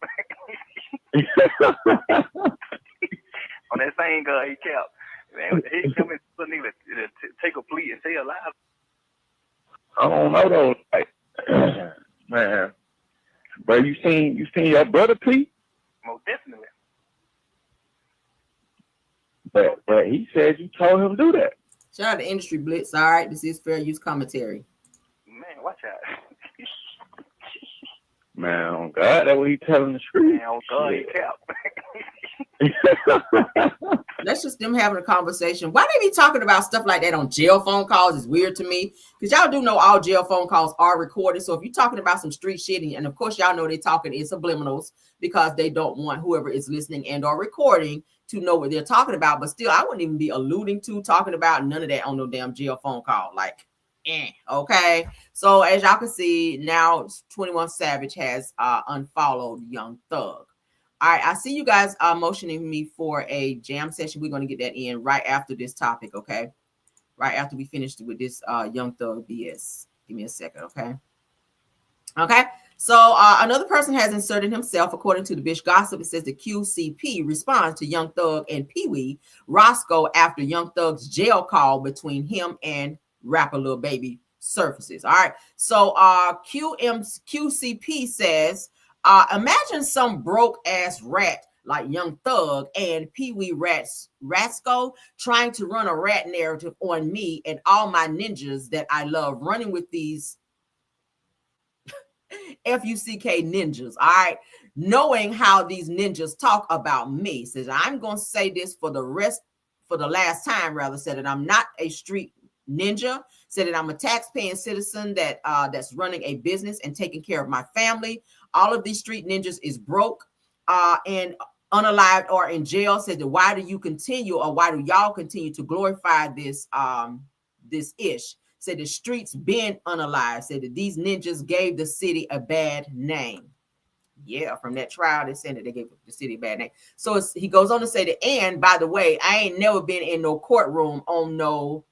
On that same God, he kept. Man, he come in for nigga to take a plea and stay alive. I don't know though. Like, man. But you seen your brother plea? Most definitely. But he said you told him to do that. Shout out to Industry Blitz. All right, this is fair use commentary. Man, watch out. Man, on God, that's what he telling the street. Man, on God, he kept. That's just them having a conversation. Why they be talking about stuff like that on jail phone calls is weird to me, because y'all do know all jail phone calls are recorded. So if you're talking about some street shit, and of course y'all know they're talking in subliminals because they don't want whoever is listening and or recording to know what they're talking about. But still, I wouldn't even be alluding to talking about none of that on no damn jail phone call. Like, okay. So as y'all can see, now 21 Savage has unfollowed Young Thug. All right, I see you guys motioning me for a jam session. We're going to get that in right after this topic, okay? Right after we finish with this Young Thug BS. Give me a second, okay? Okay, so another person has inserted himself. According to the Bish Gossip, it says the QCP responds to Young Thug and Pee Wee Roscoe after Young Thug's jail call between him and rapper Lil Baby surfaces. All right, so QCP says, imagine some broke ass rat like Young Thug and Pee Wee Rasco trying to run a rat narrative on me and all my ninjas that I love, running with these FUCK ninjas. All right, knowing how these ninjas talk about me. Says I'm gonna say this for the last time, rather. Said that I'm not a street ninja. Said that I'm a tax-paying citizen that's running a business and taking care of my family. All of these street ninjas is broke and unalived or in jail. Said that why do y'all continue to glorify this ish? Said the streets been unalived. Said that these ninjas gave the city a bad name. Yeah, from that trial, they said that they gave the city a bad name. So he goes on to say that, and by the way, I ain't never been in no courtroom on no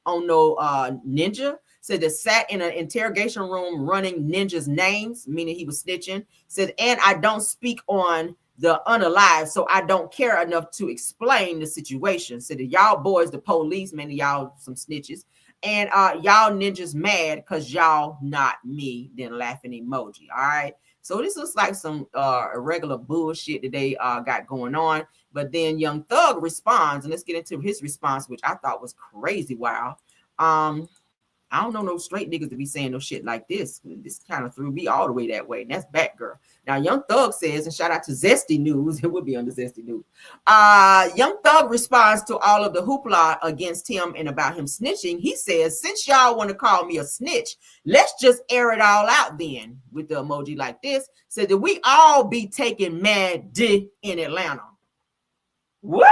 ninja. Said that sat in an interrogation room running ninjas' names, meaning he was snitching. Said, and I don't speak on the unalive, so I don't care enough to explain the situation. Said that y'all boys, the police, meaning y'all some snitches, and y'all ninjas mad because y'all not me. Then laughing emoji. All right. So this looks like some irregular bullshit that they got going on. But then Young Thug responds, and let's get into his response, which I thought was crazy wild. I don't know no straight niggas to be saying no shit like this. This kind of threw me all the way that way. And that's Batgirl. Now, Young Thug says, and shout out to Zesty News, it would be on the Zesty News. Young Thug responds to all of the hoopla against him and about him snitching. He says, since y'all want to call me a snitch, let's just air it all out then, with the emoji like this. Said that we all be taking mad dick in Atlanta. What?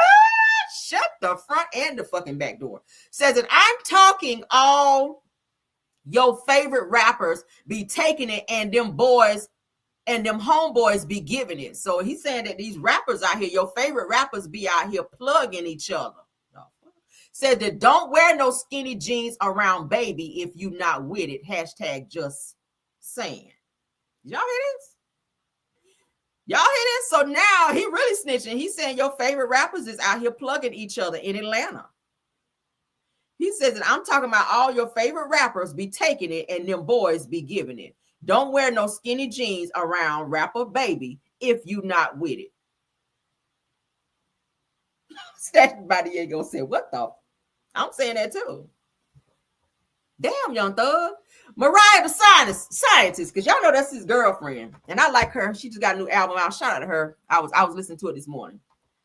Shut the front and the fucking back door. Says that I'm talking all your favorite rappers be taking it and them boys and them homeboys be giving it. So he's saying that these rappers out here, your favorite rappers be out here plugging each other. Said that don't wear no skinny jeans around baby if you not with it. Hashtag just saying. Y'all hear this? Y'all hear this? So now he really snitching. He's saying your favorite rappers is out here plugging each other in Atlanta. He says that I'm talking about all your favorite rappers be taking it and them boys be giving it. Don't wear no skinny jeans around rapper baby if you not with it. Everybody ain't gonna say, what the? I'm saying that too. Damn, Young Thug. Mariah the scientist, because y'all know that's his girlfriend. And I like her. She just got a new album out. Shout out to her. I was listening to it this morning.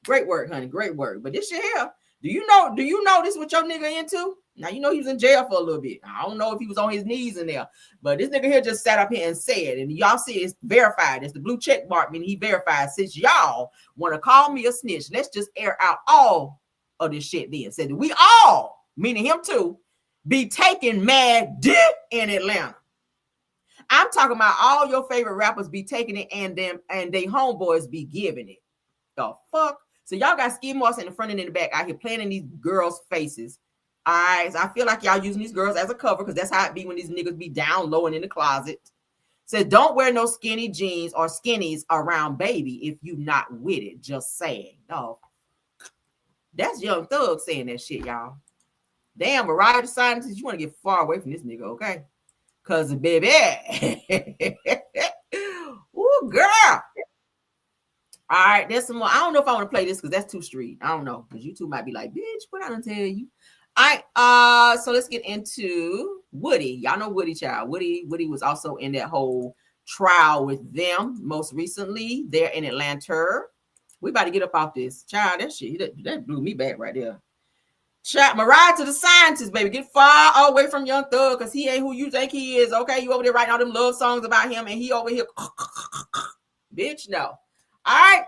Great work, honey. Great work. But this shit here, do you know this what your nigga into? Now, you know he was in jail for a little bit. I don't know if he was on his knees in there, but this nigga here just sat up here and said, and y'all see it's verified. It's the blue check mark, meaning he verified. Since y'all want to call me a snitch, let's just air out all of this shit then. Said we all, meaning him too, be taking mad dick in Atlanta. I'm talking about all your favorite rappers be taking it and they homeboys be giving it. The fuck? So y'all got Skid Marks in the front and in the back out here playing in these girls' faces. All right, so I feel like y'all using these girls as a cover because that's how it be when these niggas be down low and in the closet. Said don't wear no skinny jeans or skinnies around baby if you not with it. Just saying. No, that's Young Thug saying that shit, y'all. Damn, Mariah the scientist, you want to get far away from this nigga, okay? Cause baby, ooh, girl. All right, there's some more. I don't know if I want to play this because that's too street. I don't know because you two might be like, bitch, what I done tell you? All right, so let's get into Woody. Y'all know Woody, child. Woody was also in that whole trial with them most recently. They're in Atlanta. We about to get up off this. Child, that shit, that blew me back right there. Child, Mariah to the scientist, baby. Get far away from Young Thug because he ain't who you think he is, okay? You over there writing all them love songs about him and he over here, bitch, no. All right.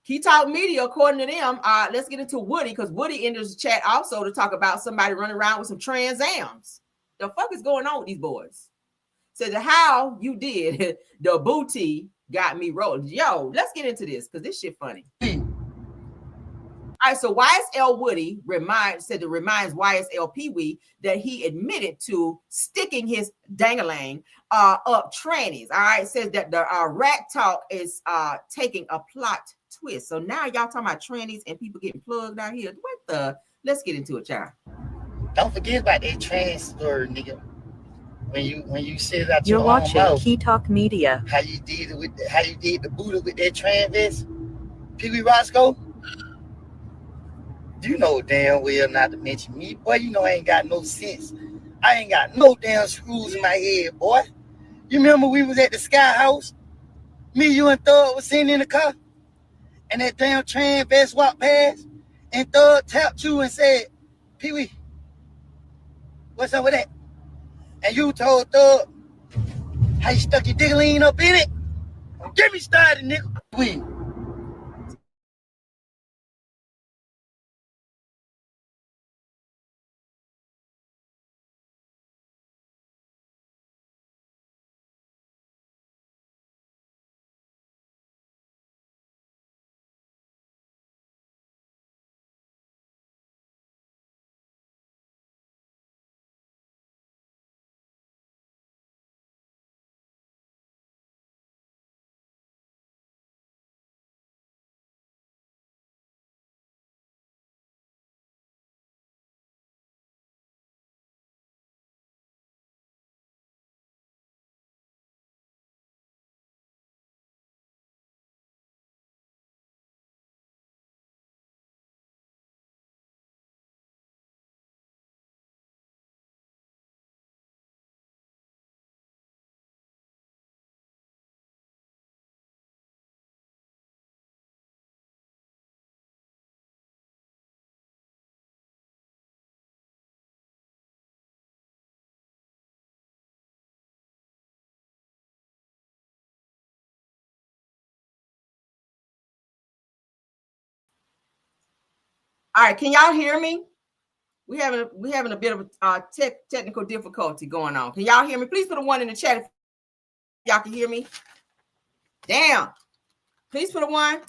Key Talk Media, according to them, let's get into Woody because Woody enters the chat also to talk about somebody running around with some Trans Ams. The fuck is going on with these boys? Said how you did the booty got me rolling. Yo, let's get into this because this shit funny. All right, so YSL Woody reminds YSL Pee Wee that he admitted to sticking his dangalang up trannies. All right, says that the rat talk is taking a plot twist. So now y'all talking about trannies and people getting plugged out here. What the? Let's get into it, y'all. Don't forget about that trans word, nigga. When you said that you're watching Key Talk Media. How you did the Buddha with that trans vest, Pee Wee Roscoe. You know damn well not to mention me, boy. You know I ain't got no sense. I ain't got no damn screws in my head, boy. You remember we was at the Sky House? Me, you, and Thug was sitting in the car, and that damn trans vest walked past, and Thug tapped you and said, "Pee Wee, what's up with that?" And you told Thug how you stuck your diggling up in it. Don't get me started, nigga. We. All right, can y'all hear me? We having a bit of a technical difficulty going on. Can y'all hear me? Please put a 1 in the chat if y'all can hear me. Damn. Please put a 1.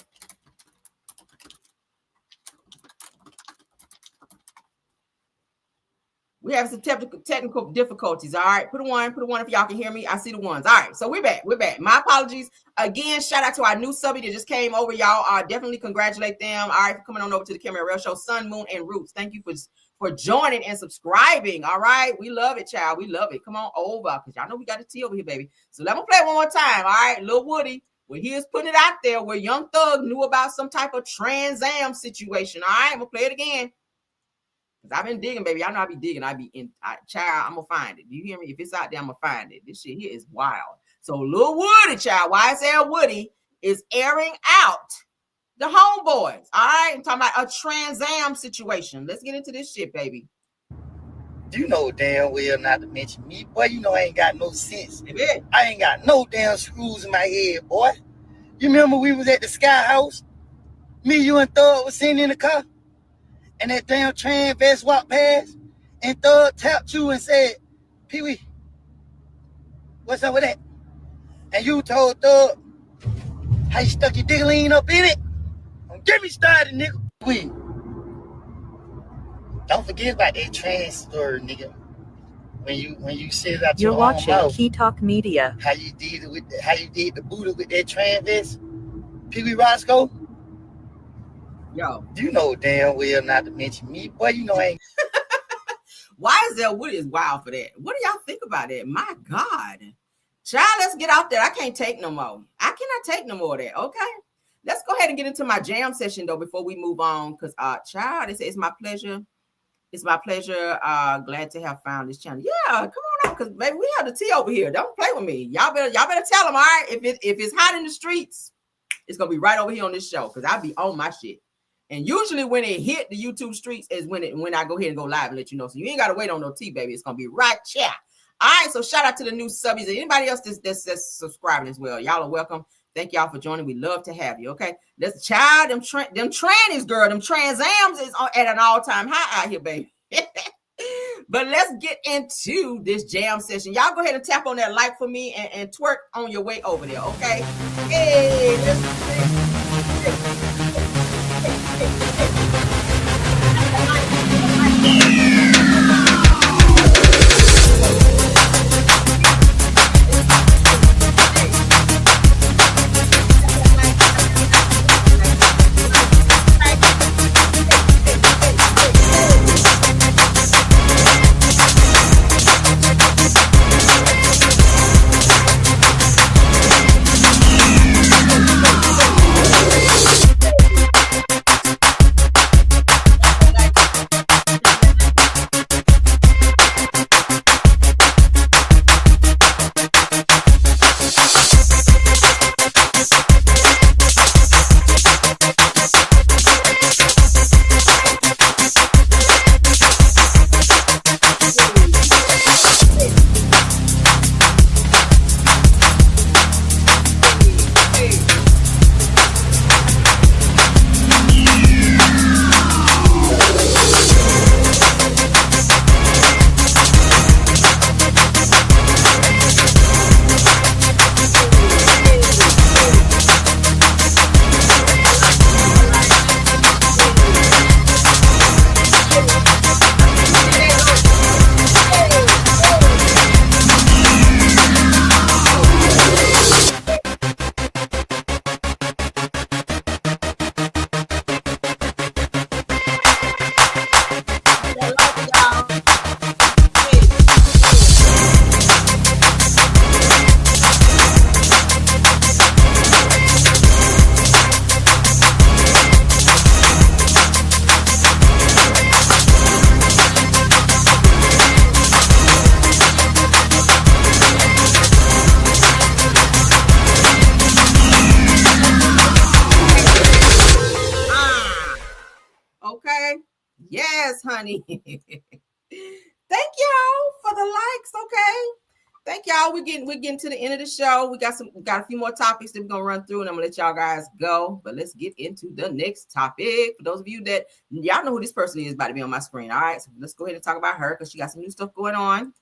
We have some technical difficulties. All right, put a 1 if y'all can hear me. I see the ones. All right, so we're back. My apologies again. Shout out to our new subby that just came over. Y'all definitely congratulate them. All right, for coming on over to the Camera Rail Show. Sun, Moon, and Roots. Thank you for joining and subscribing. All right, we love it, child. We love it. Come on over, because y'all know we got a T over here, baby. So let me play it one more time. All right, Lil Woody, where he is putting it out there, where Young Thug knew about some type of Trans Am situation. All right, I'm gonna play it again. I've been digging, baby. I know I be digging. Child, I'm gonna find it. Do you hear me? If it's out there, I'm gonna find it. This shit here is wild. So Lil Woody, child, YSL Woody is airing out the homeboys. All right, I'm talking about a Trans Am situation. Let's get into this shit, baby. You know damn well not to mention me, boy. You know I ain't got no sense. Amen. I ain't got no damn screws in my head, boy. You remember we was at the Sky House? Me, you, and Thug was sitting in the car, and that damn transvest walked past, and Thug tapped you and said, Pee-wee, what's up with that? And you told Thug how you stuck your dick lean up in it. Don't get me started, nigga. Don't forget about that trans story, nigga. When you said it out You're your watching own mouth, Key Talk Media. how you did the Buddha with that transvest, Pee-wee Roscoe. Yo, You know damn well not to mention me, boy. You know I ain't. YSL Woody is wild for that. What do y'all think about that? My God. Child, let's get out there. I can't take no more. I cannot take no more of that. Okay. Let's go ahead and get into my jam session, though, before we move on. Because, child, it's my pleasure. It's my pleasure. Glad to have found this channel. Yeah, come on up, because baby, we have the tea over here. Don't play with me. Y'all better tell them, all right? If it's hot in the streets, it's gonna be right over here on this show, because I be on my shit. And usually when it hit the YouTube streets is when I go ahead and go live and let you know. So you ain't gotta wait on no tea, baby. It's gonna be right here. All right, so shout out to the new subbies and anybody else that's subscribing as well. Y'all are welcome. Thank y'all for joining. We love to have you. Okay, let's child them trannies, girl. Them Trans Ams is at an all-time high out here, baby. But let's get into this jam session. Y'all go ahead and tap on that like for me and twerk on your way over there. Okay. Hey, honey. Thank y'all for the likes. Okay. Thank y'all. We're getting to the end of the show. We got a few more topics that we're gonna run through, and I'm gonna let y'all guys go. But let's get into the next topic. For those of you that y'all know who this person is about to be on my screen. All right, so let's go ahead and talk about her because she got some new stuff going on.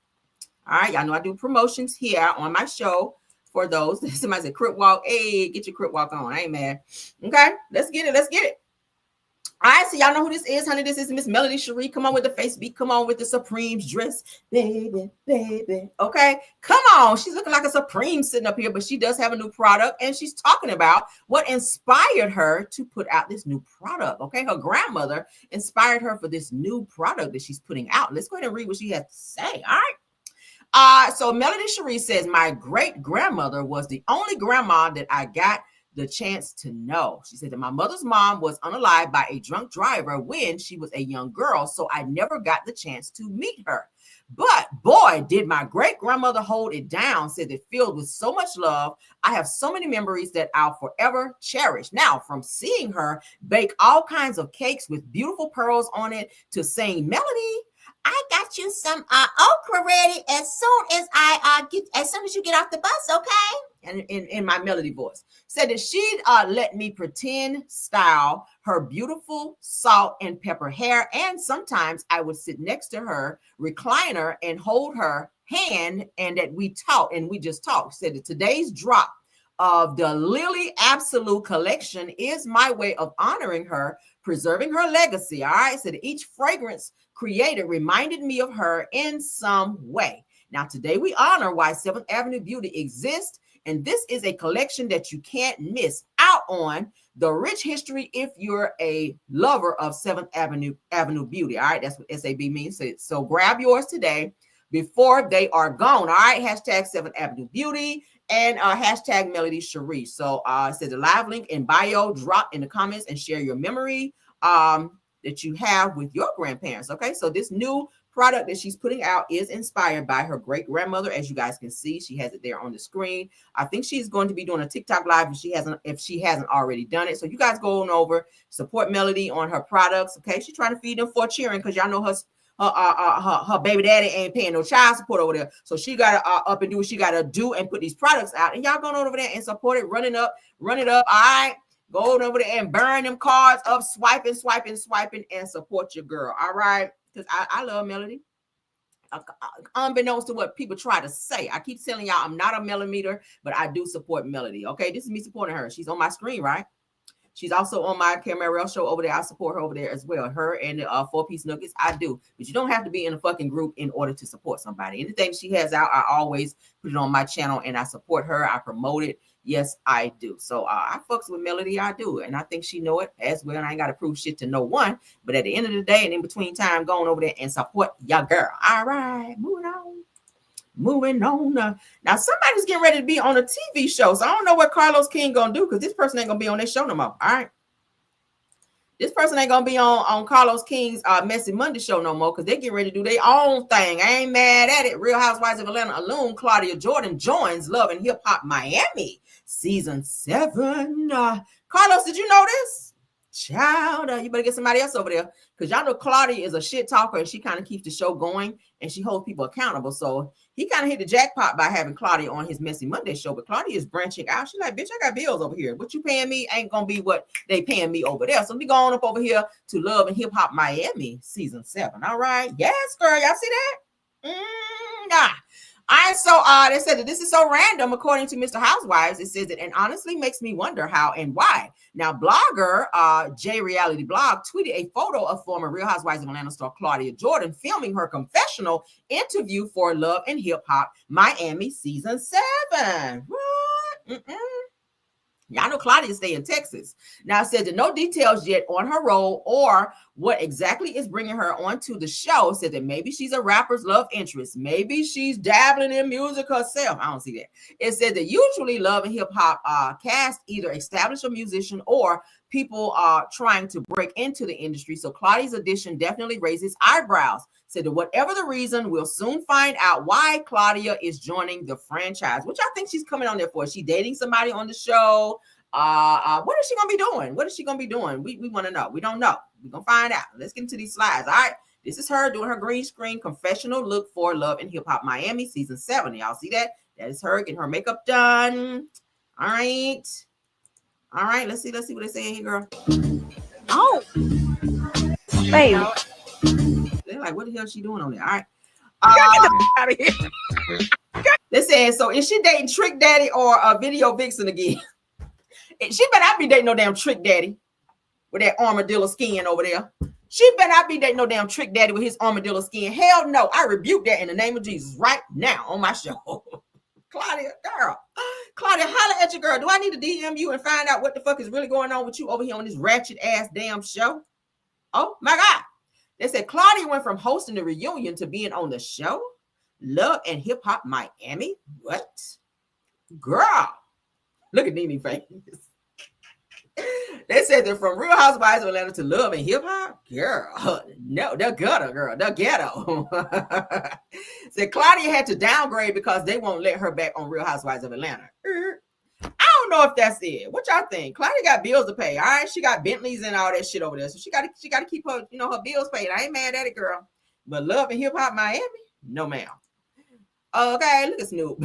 All right, y'all know I do promotions here on my show for those. Somebody said Crip Walk. Hey, get your Crip Walk on. I ain't mad. Okay, let's get it. All right, so y'all know who this is, honey. This is Miss Melody Sheree. Come on with the face beat. Come on with the Supremes dress. Baby. Okay, come on. She's looking like a Supreme sitting up here, but she does have a new product, and she's talking about what inspired her to put out this new product. Okay, her grandmother inspired her for this new product that she's putting out. Let's go ahead and read what she has to say. All right. So Melody Sheree says, my great grandmother was the only grandma that I got the chance to know. She said that my mother's mom was unalived by a drunk driver when she was a young girl, so I never got the chance to meet her. But boy, did my great grandmother hold it down. Said that filled with so much love. I have so many memories that I'll forever cherish. Now, from seeing her bake all kinds of cakes with beautiful pearls on it to saying, Melody, I got you some okra ready as soon as you get off the bus, okay? And in my Melody voice, said that she'd let me pretend style her beautiful salt and pepper hair, and sometimes I would sit next to her recliner and hold her hand, and that we talk, and we just talk. Said that today's drop of the Lily Absolute collection is my way of honoring her, preserving her legacy. All right, so that each fragrance created reminded me of her in some way. Now, today we honor why 7th Avenue Beauty exists, and this is a collection that you can't miss out on. The rich history if you're a lover of 7th Avenue Beauty. All right, that's what SAB means. So grab yours today before they are gone. All right, hashtag 7th Avenue Beauty and hashtag Melody Sheree. So it says a live link in bio. Drop in the comments and share your memory that you have with your grandparents. Okay, so this new product that she's putting out is inspired by her great grandmother. As you guys can see, she has it there on the screen. I think she's going to be doing a TikTok live if she hasn't already done it. So you guys go on over, support Melody on her products. Okay, she's trying to feed them for cheering because y'all know her baby daddy ain't paying no child support over there. So she got to up and do what she got to do and put these products out. And y'all going over there and support it, run it up. All right. Go over there and burn them cards up, swiping, and support your girl. All right. Because I love Melody. Unbeknownst to what people try to say. I keep telling y'all I'm not a millimeter, but I do support Melody. Okay. This is me supporting her. She's on my screen, right? She's also on my Camarel show over there. I support her over there as well. Her and the 4-piece nuggets, I do. But you don't have to be in a fucking group in order to support somebody. Anything she has out, I always put it on my channel and I support her. I promote it. Yes, I do. So I fucks with Melody. I do. And I think she know it as well. And I ain't got to prove shit to no one. But at the end of the day and in between time, going over there and support your girl. All right. Moving on. Now somebody's getting ready to be on a TV show. So I don't know what Carlos King gonna do because this person ain't gonna be on their show no more. All right. This person ain't gonna be on Carlos King's Messy Monday show no more because they get ready to do their own thing. I ain't mad at it. Real Housewives of Atlanta alum Claudia Jordan joins Love and Hip Hop Miami season 7. Carlos, did you know this? Child, you better get somebody else over there because y'all know Claudia is a shit talker and she kind of keeps the show going and she holds people accountable. So he kind of hit the jackpot by having Claudia on his Messy Monday show. But Claudia is branching out. She's like, bitch, I got bills over here. What you paying me ain't gonna be what they paying me over there. So let me go on up over here to Love and Hip Hop Miami season 7. All right, yes, girl, y'all see that? Nah. All right, so they said that this is so random, according to Mr. Housewives. It says it and honestly makes me wonder how and why. Now, blogger J Reality Blog tweeted a photo of former Real Housewives of Atlanta star Claudia Jordan filming her confessional interview for Love and Hip Hop Miami season 7. What? Y'all know Claudia stay in Texas. Now, it said that no details yet on her role or what exactly is bringing her onto the show. Said that maybe she's a rapper's love interest. Maybe she's dabbling in music herself. I don't see that. It said that usually Love and Hip Hop cast either establish a musician or people are trying to break into the industry. So Claudia's addition definitely raises eyebrows. Said that whatever the reason, we'll soon find out why Claudia is joining the franchise, which I think she's coming on there for. Is she dating somebody on the show? What is she gonna be doing? We want to know. We don't know. We're gonna find out. Let's get into these slides. All right. This is her doing her green screen confessional look for Love and Hip Hop Miami season 7. Y'all see that? That is her getting her makeup done. All right. Let's see what they're saying here, girl. Oh, baby. They're like, what the hell is she doing on there? All right. Get the out of here. They said, so is she dating Trick Daddy or a video vixen again? She better not be dating no damn Trick Daddy with that armadillo skin over there. She better not be dating no damn Trick Daddy with his armadillo skin. Hell no. I rebuke that in the name of Jesus right now on my show. Claudia, girl. Claudia, holler at your girl. Do I need to DM you and find out what the fuck is really going on with you over here on this ratchet ass damn show? Oh my God. They said Claudia went from hosting the reunion to being on the show. Love and Hip Hop Miami. What? Girl. Look at Nene face. They said they're from Real Housewives of Atlanta to Love and Hip Hop. Girl, no, they're gutter, girl. They're ghetto. Said Claudia had to downgrade because they won't let her back on Real Housewives of Atlanta. I don't know if that's it. What y'all think? Claudia got bills to pay. All right, she got Bentleys and all that shit over there, so she got to keep her, her bills paid. I ain't mad at it, girl. But Love and Hip Hop Miami, no ma'am. Okay, look at Snoop.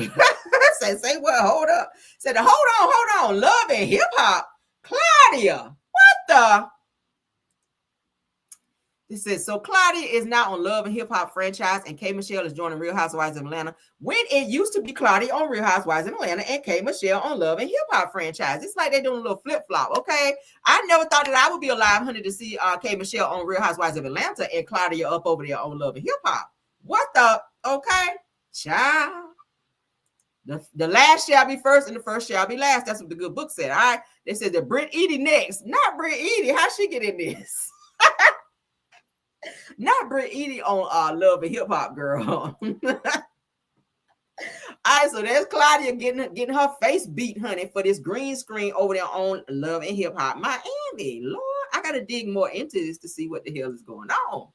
Say what? Hold up. Said, hold on. Love and Hip Hop. Claudia, what the? It says, so Claudia is now on Love and Hip Hop franchise and K. Michelle is joining Real Housewives of Atlanta when it used to be Claudia on Real Housewives of Atlanta and K. Michelle on Love and Hip Hop franchise. It's like they're doing a little flip-flop, okay? I never thought that I would be alive, honey, to see K. Michelle on Real Housewives of Atlanta and Claudia up over there on Love and Hip Hop. What the? Okay, child. The last shall be first and the first shall be last. That's what the good book said. All right. They said that Britt Edie next. Not Britt Edie. How she get in this? Not Britt Edie on Love and Hip Hop, girl. All right, so there's Claudia getting her face beat, honey, for this green screen over there on Love and Hip Hop Miami. Lord, I gotta dig more into this to see what the hell is going on.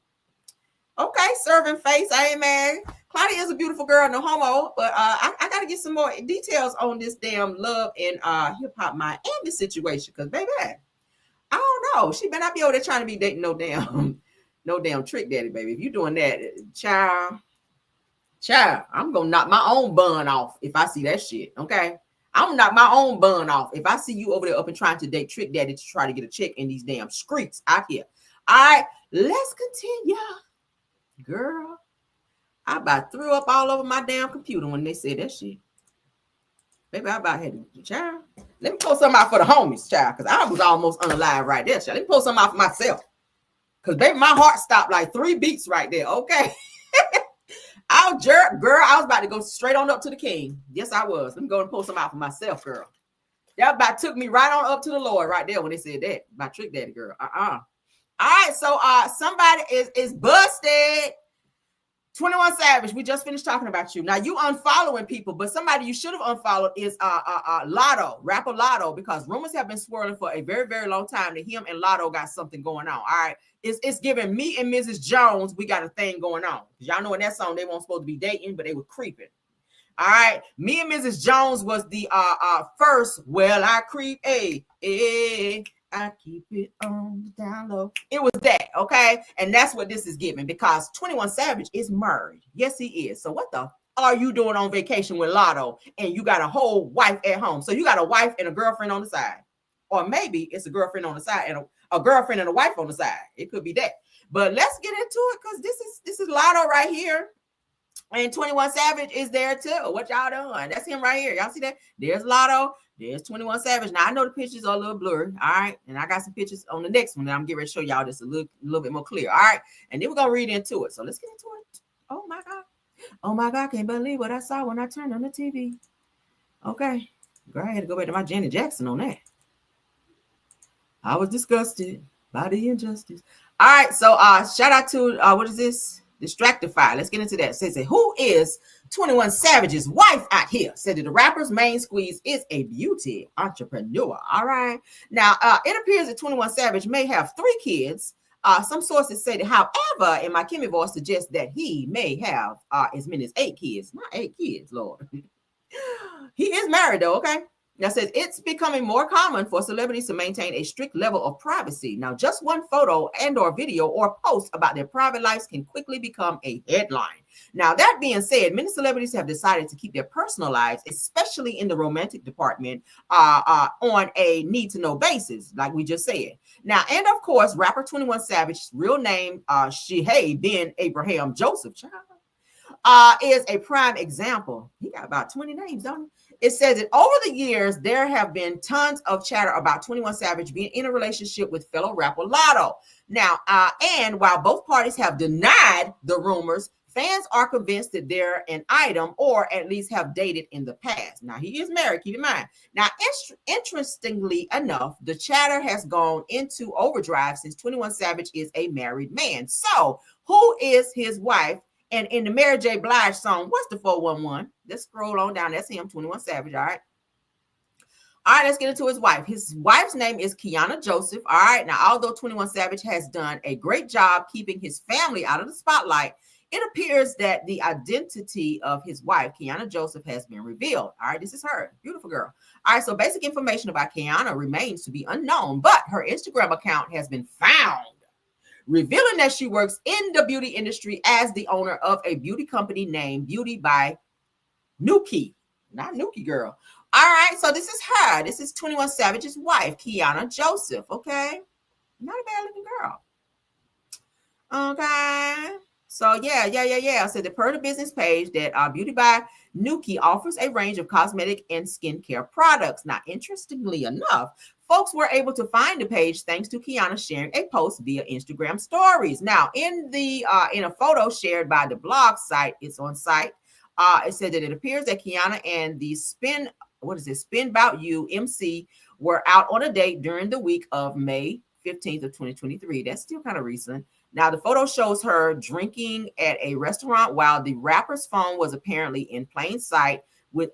Okay, serving face. I ain't mad. Claudia is a beautiful girl, no homo, but I got to get some more details on this damn Love and Hip Hop Miami situation, because baby, I don't know. She better not be over there trying to be dating no damn Trick Daddy, baby. If you doing that, child, I'm gonna knock my own bun off if I see that shit. Okay, I'm gonna knock my own bun off if I see you over there up and trying to date Trick Daddy to try to get a check in these damn streets out here. All right, let's continue. Girl, I about threw up all over my damn computer when they said that shit. Baby, I about had to, child. Let me pull something out for the homies, child, because I was almost unalive right there, child. Let me pull something out for myself. Because, baby, my heart stopped like 3 beats right there, okay? I was about to go straight on up to the king. Yes, I was. Let me go and pull something out for myself, girl. That about took me right on up to the Lord right there when they said that. My Trick Daddy, girl. All right, so somebody is busted. 21 Savage, we just finished talking about you. Now you unfollowing people, but somebody you should have unfollowed is Latto, rapper Latto, because rumors have been swirling for a very, very long time that him and Latto got something going on. All right, it's giving me and Mrs. Jones, we got a thing going on. Y'all know in that song they weren't supposed to be dating, but they were creeping. All right, me and Mrs. Jones was the first. Well, I creep, I keep it on the down low. It was that, okay? And that's what this is giving, because 21 Savage is married. Yes, he is. So what the are you doing on vacation with Latto and you got a whole wife at home? So you got a wife and a girlfriend on the side. Or maybe it's a girlfriend on the side and a girlfriend and a wife on the side. It could be that. But let's get into it, because this is Latto right here. And 21 Savage is there too. What y'all doing? That's him right here. Y'all see that? There's Latto. There's 21 Savage. Now, I know the pictures are a little blurry, all right? And I got some pictures on the next one that I'm getting ready to show y'all this a little bit more clear, all right? And then we're going to read into it. So let's get into it. Oh, my God. Oh, my God. Can't believe what I saw when I turned on the TV. Okay. Girl, I had to go back to my Janet Jackson on that. I was disgusted by the injustice. All right. So shout out to, what is this? Distractify. Let's get into that. Says, who is 21 Savage's wife out here? Said that the rapper's main squeeze is a beauty entrepreneur. All right. Now, it appears that 21 Savage may have 3 kids. Some sources say that, however, in my Kimmy voice suggests that he may have as many as 8 kids. Not 8 kids, Lord. He is married, though, okay? Now it says it's becoming more common for celebrities to maintain a strict level of privacy. Now, just one photo and or video or post about their private lives can quickly become a headline. Now, that being said, many celebrities have decided to keep their personal lives, especially in the romantic department, on a need-to-know basis, like we just said. Now, and of course, rapper 21 Savage's real name, Shihei Ben Abraham Joseph, is a prime example. He got about 20 names, don't he? It says that over the years, there have been tons of chatter about 21 Savage being in a relationship with fellow rapper Latto. Now, and while both parties have denied the rumors, fans are convinced that they're an item or at least have dated in the past. Now, he is married, keep in mind. Now, interestingly enough, the chatter has gone into overdrive since 21 Savage is a married man. So, who is his wife? And in the Mary J. Blige song, what's the 411? Let's scroll on down. That's him, 21 Savage. All right. All right, let's get into his wife. His wife's name is Kiana Joseph. All right. Now, although 21 Savage has done a great job keeping his family out of the spotlight, it appears that the identity of his wife, Kiana Joseph, has been revealed. All right, this is her. Beautiful girl. All right, so basic information about Kiana remains to be unknown, but her Instagram account has been found, revealing that she works in the beauty industry as the owner of a beauty company named Beauty by Nuki. Not Nuki girl. All right, so this is her. This is 21 Savage's wife, Kiana Joseph, okay? Not a bad looking girl. Okay. So yeah. So the per the business page that Beauty by Nuki offers a range of cosmetic and skincare products. Now, interestingly enough, folks were able to find the page thanks to Kiana sharing a post via Instagram stories. Now, in a photo shared by the blog site, it's on site. It said that it appears that Kiana and the Spin About You MC were out on a date during the week of May 15th of 2023. That's still kind of recent. Now, the photo shows her drinking at a restaurant while the rapper's phone was apparently in plain sight with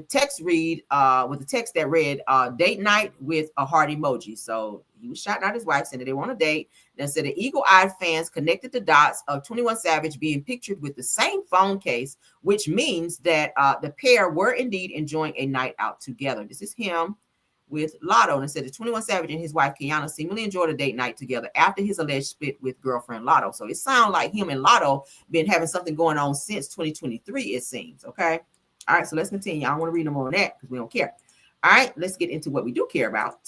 text that read date night with a heart emoji. So he was shouting out his wife, saying that they were on a date. Then said the eagle-eyed fans connected the dots of 21 Savage being pictured with the same phone case, which means that the pair were indeed enjoying a night out together. This is him with Latto, and it said that 21 Savage and his wife Kiana seemingly enjoyed a date night together after his alleged split with girlfriend Latto. So it sounds like him and Latto been having something going on since 2023, it seems. Okay. All right, so let's continue. I don't want to read no more on that because we don't care. All right, let's get into what we do care about.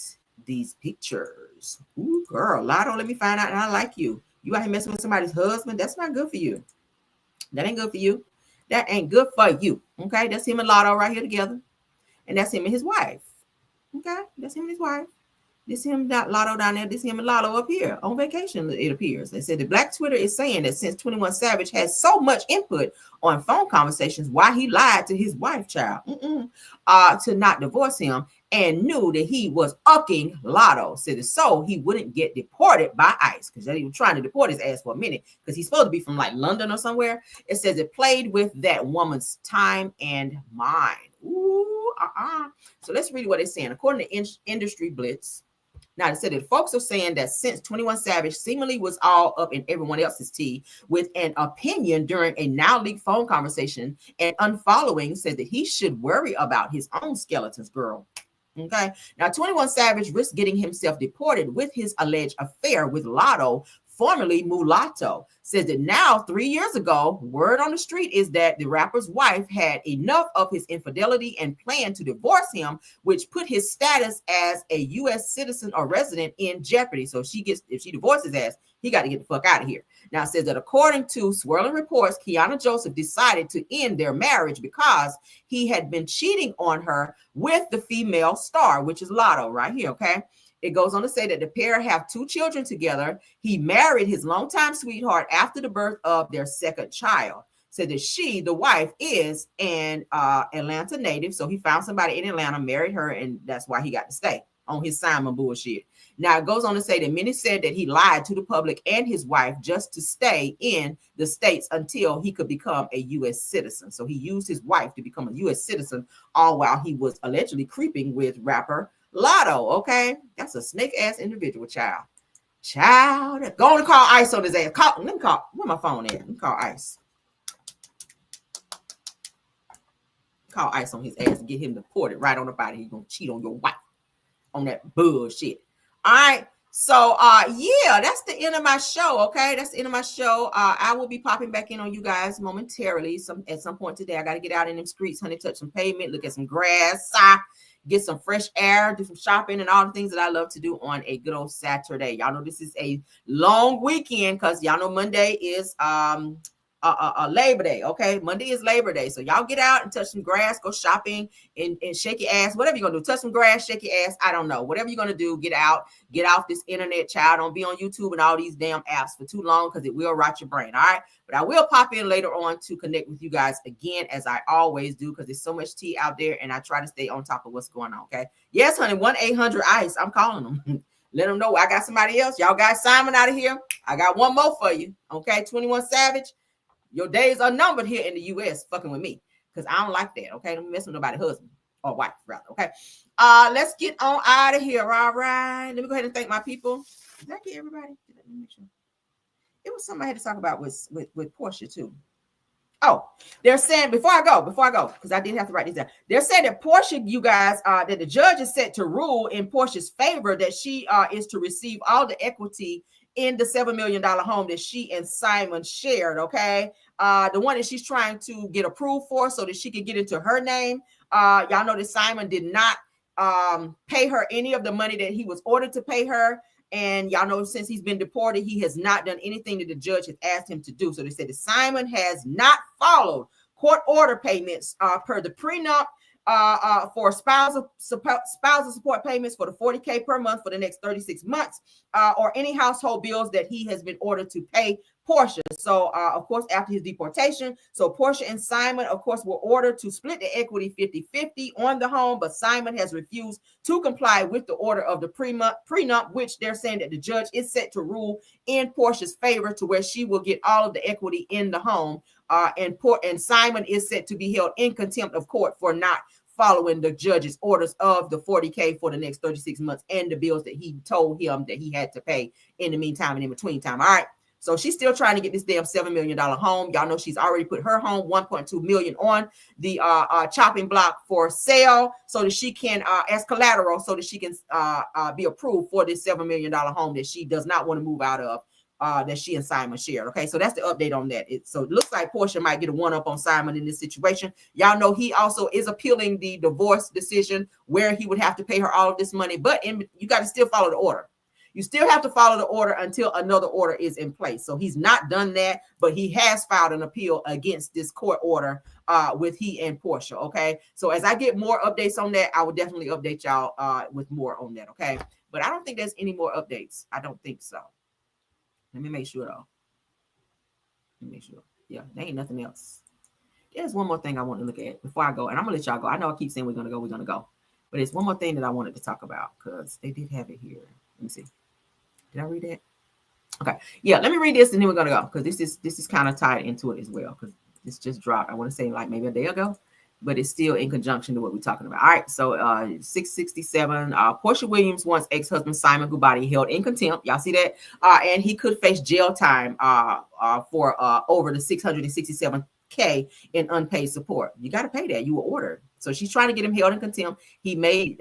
These pictures. Ooh, girl, Latto, let me find out I like you. You out here messing with somebody's husband? That's not good for you. That ain't good for you. That ain't good for you. Okay, that's him and Latto right here together. And that's him and his wife. Okay, that's him and his wife. This him, Latto down there. This him and Latto up here on vacation, it appears. They said the Black Twitter is saying that since 21 Savage has so much input on phone conversations, why he lied to his wife, child, to not divorce him and knew that he was ucking Latto. Said so he wouldn't get deported by ICE because they were trying to deport his ass for a minute because he's supposed to be from like London or somewhere. It says it played with that woman's time and mind. So let's read what it's saying. According to Industry Blitz, now, it said that folks are saying that since 21 Savage seemingly was all up in everyone else's tea with an opinion during a now leaked phone conversation and unfollowing, said that he should worry about his own skeletons, girl. Okay. Now, 21 Savage risked getting himself deported with his alleged affair with Latto, formerly Mulatto. Says that now, 3 years ago, word on the street is that the rapper's wife had enough of his infidelity and planned to divorce him, which put his status as a U.S. citizen or resident in jeopardy. So if she divorces his ass, he got to get the fuck out of here. Now, it says that according to swirling reports, Kiana Joseph decided to end their marriage because he had been cheating on her with the female star, which is Latto right here, okay? It goes on to say that the pair have 2 children together. He married his longtime sweetheart after the birth of their second child. Said that she, the wife, is an Atlanta native. So he found somebody in Atlanta, married her, and that's why he got to stay on his Simon bullshit. Now, it goes on to say that many said that he lied to the public and his wife just to stay in the States until he could become a U.S. citizen. So he used his wife to become a U.S. citizen, all while he was allegedly creeping with rapper Latto. Okay, that's a snake ass individual, child. Go on and call ICE on his ass. Let me call. Where my phone at? Let me call ICE. Call ICE on his ass and get him deported right on the body. He's gonna cheat on your wife on that bullshit. All right. So yeah, that's the end of my show. Okay, that's the end of my show. I will be popping back in on you guys momentarily. At some point today, I got to get out in them streets, honey, touch some pavement, look at some grass, get some fresh air, do some shopping, and all the things that I love to do on a good old Saturday. Y'all know this is a long weekend because y'all know Monday is Labor Day. Okay, Monday is Labor Day, so y'all get out and touch some grass, go shopping, and shake your ass, whatever you're gonna do. Touch some grass, shake your ass, I don't know, whatever you're gonna do. Get out, get off this internet, child. Don't be on YouTube and all these damn apps for too long because it will rot your brain. All right, but I will pop in later on to connect with you guys again, as I always do, because there's so much tea out there and I try to stay on top of what's going on. Okay, yes, honey, 1-800-ICE, I'm calling them. Let them know I got somebody else. Y'all got Simon out of here. I got one more for you. Okay, 21 Savage. Your days are numbered here in the U.S. fucking with me, because I don't like that. Okay, don't mess with nobody's husband or wife, rather. Okay, let's get on out of here. All right, let me go ahead and thank my people. Did I get everybody? Let me make sure. It was something I had to talk about with Porsha too. Oh, they're saying before I go, because I did have to write this down. They're saying that Porsha, you guys, that the judge is set to rule in Portia's favor, that she is to receive all the equity in the $7 million home that she and Simon shared. Okay, the one that she's trying to get approved for so that she could get into her name. Y'all know that Simon did not pay her any of the money that he was ordered to pay her. And y'all know since he's been deported, he has not done anything that the judge has asked him to do. So they said that Simon has not followed court order payments per the prenup for spousal support payments for the $40K per month for the next 36 months, or any household bills that he has been ordered to pay Porsha. So, of course, after his deportation, so Porsha and Simon, of course, were ordered to split the equity 50-50 on the home, but Simon has refused to comply with the order of the prenup, which they're saying that the judge is set to rule in Portia's favor, to where she will get all of the equity in the home, and Simon is set to be held in contempt of court for not following the judge's orders of the $40K for the next 36 months and the bills that he told him that he had to pay in the meantime and in between time. All right. So she's still trying to get this damn $7 million home. Y'all know she's already put her home, $1.2 million, on the chopping block for sale, so that she can, as collateral, so that she can be approved for this $7 million home that she does not want to move out of, that she and Simon shared. Okay, so that's the update on that. So it looks like Porsha might get a one-up on Simon in this situation. Y'all know he also is appealing the divorce decision, where he would have to pay her all of this money, but you got to still follow the order. You still have to follow the order until another order is in place. So he's not done that, but he has filed an appeal against this court order with he and Porsha. Okay, so as I get more updates on that, I will definitely update y'all with more on that. Okay, but I don't think there's any more updates. I don't think so. Let me make sure though. Let me make sure. Yeah, there ain't nothing else. There's one more thing I want to look at before I go, and I'm gonna let y'all go. I know I keep saying we're gonna go, but there's one more thing that I wanted to talk about, because they did have it here. Let me see. Did I read that? Okay. Yeah, let me read this and then we're gonna go, because this is kind of tied into it as well, because this just dropped. I want to say like maybe a day ago, but it's still in conjunction to what we're talking about. All right. So 667. Porsha Williams wants ex-husband Simon Gubati held in contempt. Y'all see that? And he could face jail time for over the $667K in unpaid support. You got to pay that. You were ordered. So she's trying to get him held in contempt. He may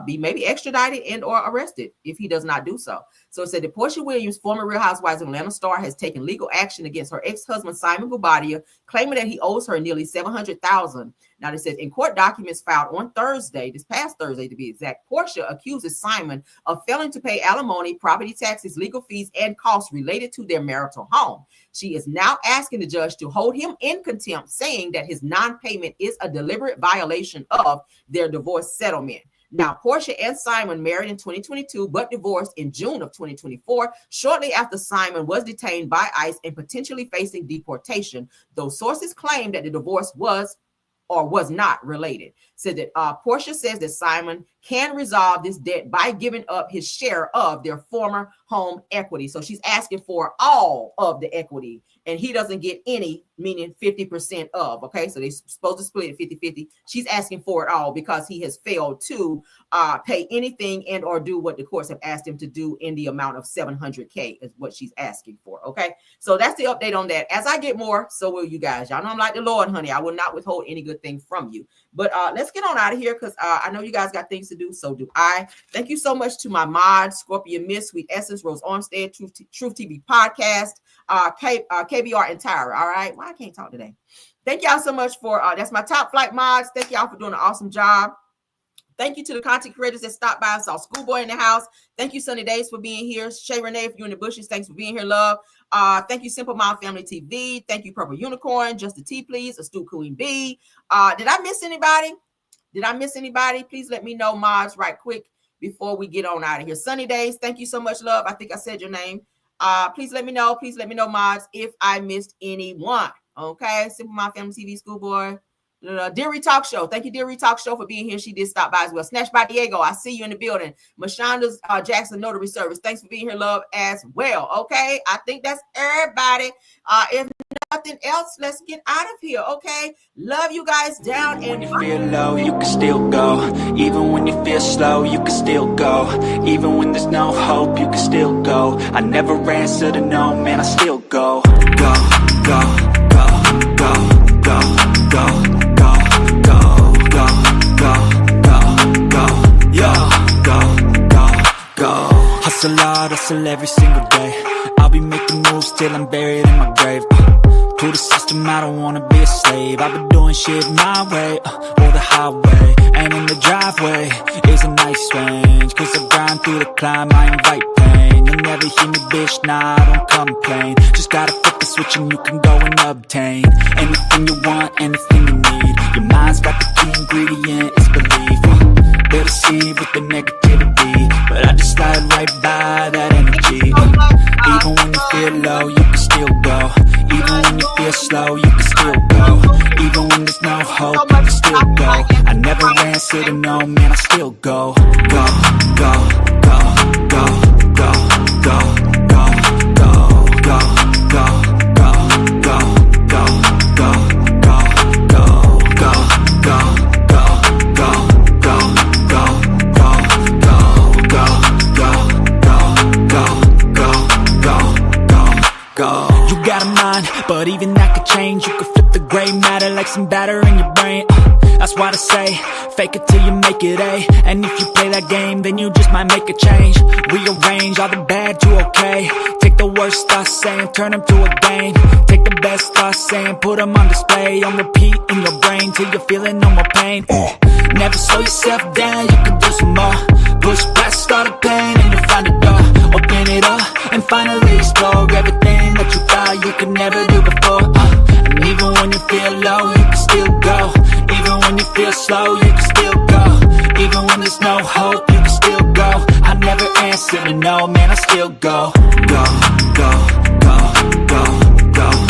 be maybe extradited and or arrested if he does not do so. So it said that Porsha Williams, former Real Housewives of Atlanta star, has taken legal action against her ex-husband Simon Gubati, claiming that he owes her nearly $700,000. Now it says in court documents filed on Thursday, this past Thursday to be exact, Porsha accuses Simon of failing to pay alimony, property taxes, legal fees, and costs related to their marital home. She is now asking the judge to hold him in contempt, saying that his non-payment is a deliberate violation of their divorce settlement. Now, Porsha and Simon married in 2022, but divorced in June of 2024, shortly after Simon was detained by ICE and potentially facing deportation, though sources claim that the divorce was or was not related. Said that Porsha says that Simon can resolve this debt by giving up his share of their former home equity. So she's asking for all of the equity, and he doesn't get any, meaning 50% of. Okay, so they're supposed to split 50-50. She's asking for it all because he has failed to pay anything and or do what the courts have asked him to do in the amount of $700K is what she's asking for. Okay, so that's the update on that. As I get more, so will you guys. Y'all know I'm like the Lord, honey. I will not withhold any good thing from you. But let's get on out of here because I know you guys got things to do. So do I. Thank you so much to my mods, Scorpion Miss, Sweet Essence, Rose Armstead, Truth TV Podcast, KBR and Tyra. All right. Well, I can't talk today. Thank y'all so much for that's my top flight mods. Thank y'all for doing an awesome job. Thank you to the content creators that stopped by. I saw Schoolboy in the house. Thank you, Sunny Days, for being here. Shay Renee, if you're in the bushes, thanks for being here, love. Thank you, Simple Mom Family TV. Thank you, Purple Unicorn. Just a T, please. Astute Queen B. Did I miss anybody? Please let me know, mods, right quick before we get on out of here. Sunny Days, thank you so much, love. I think I said your name. Please let me know. Please let me know, mods, if I missed anyone. Okay, Simple Mom Family TV, Schoolboy. Deary Talk Show. Thank you, Deary Talk Show, for being here. She did stop by as well. Snatch by Diego. I see you in the building. Mashonda's Jackson Notary Service. Thanks for being here, love, as well. Okay, I think that's everybody. If nothing else, let's get out of here. Okay, love you guys down. And when you feel low, you can still go. Even when you feel slow, you can still go. Even when there's no hope, you can still go. I never answer to no, man, I still go. Go, go, go, go, go, go. Hustle hard, hustle every single day. I'll be making moves till I'm buried in my grave. To the system, I don't wanna be a slave. I've been doing shit my way, or the highway. And in the driveway is a nice range. Cause I grind through the climb, I invite pain. You'll never hear me, bitch, nah, I don't complain. Just gotta flip the switch and you can go and obtain anything you want, anything you need. Your mind's got the key ingredient, it's belief. They'll deceive with the negativity, but I just slide right by that energy. Even when you feel low, you can still go. Even when you feel slow, you can still go. Even when there's no hope, you can still go. I never answer to no, man, I still go. Go, go, go, go, go, go, go, go, go, go, go, go, go, go, go, go, go, go, go. You got a mind, but even that could change. You could flip the gray matter like some batter in your brain. That's why they say, fake it till you make it A. And if you play that game, then you just might make a change. Rearrange all the bad to okay. Take the worst thoughts saying, turn them to a game. Take the best thoughts saying, put them on display. On repeat in your brain till you're feeling no more pain. Never slow yourself down, you can do some more. Push past all the pain and you'll find a door. Open it up and finally explore everything that you thought you could never do before. And even when you feel low, you can still go. Even when you feel slow, you can still go. Even when there's no hope, you can still go. I never answer to no, man, I still go. Go, go, go, go, go.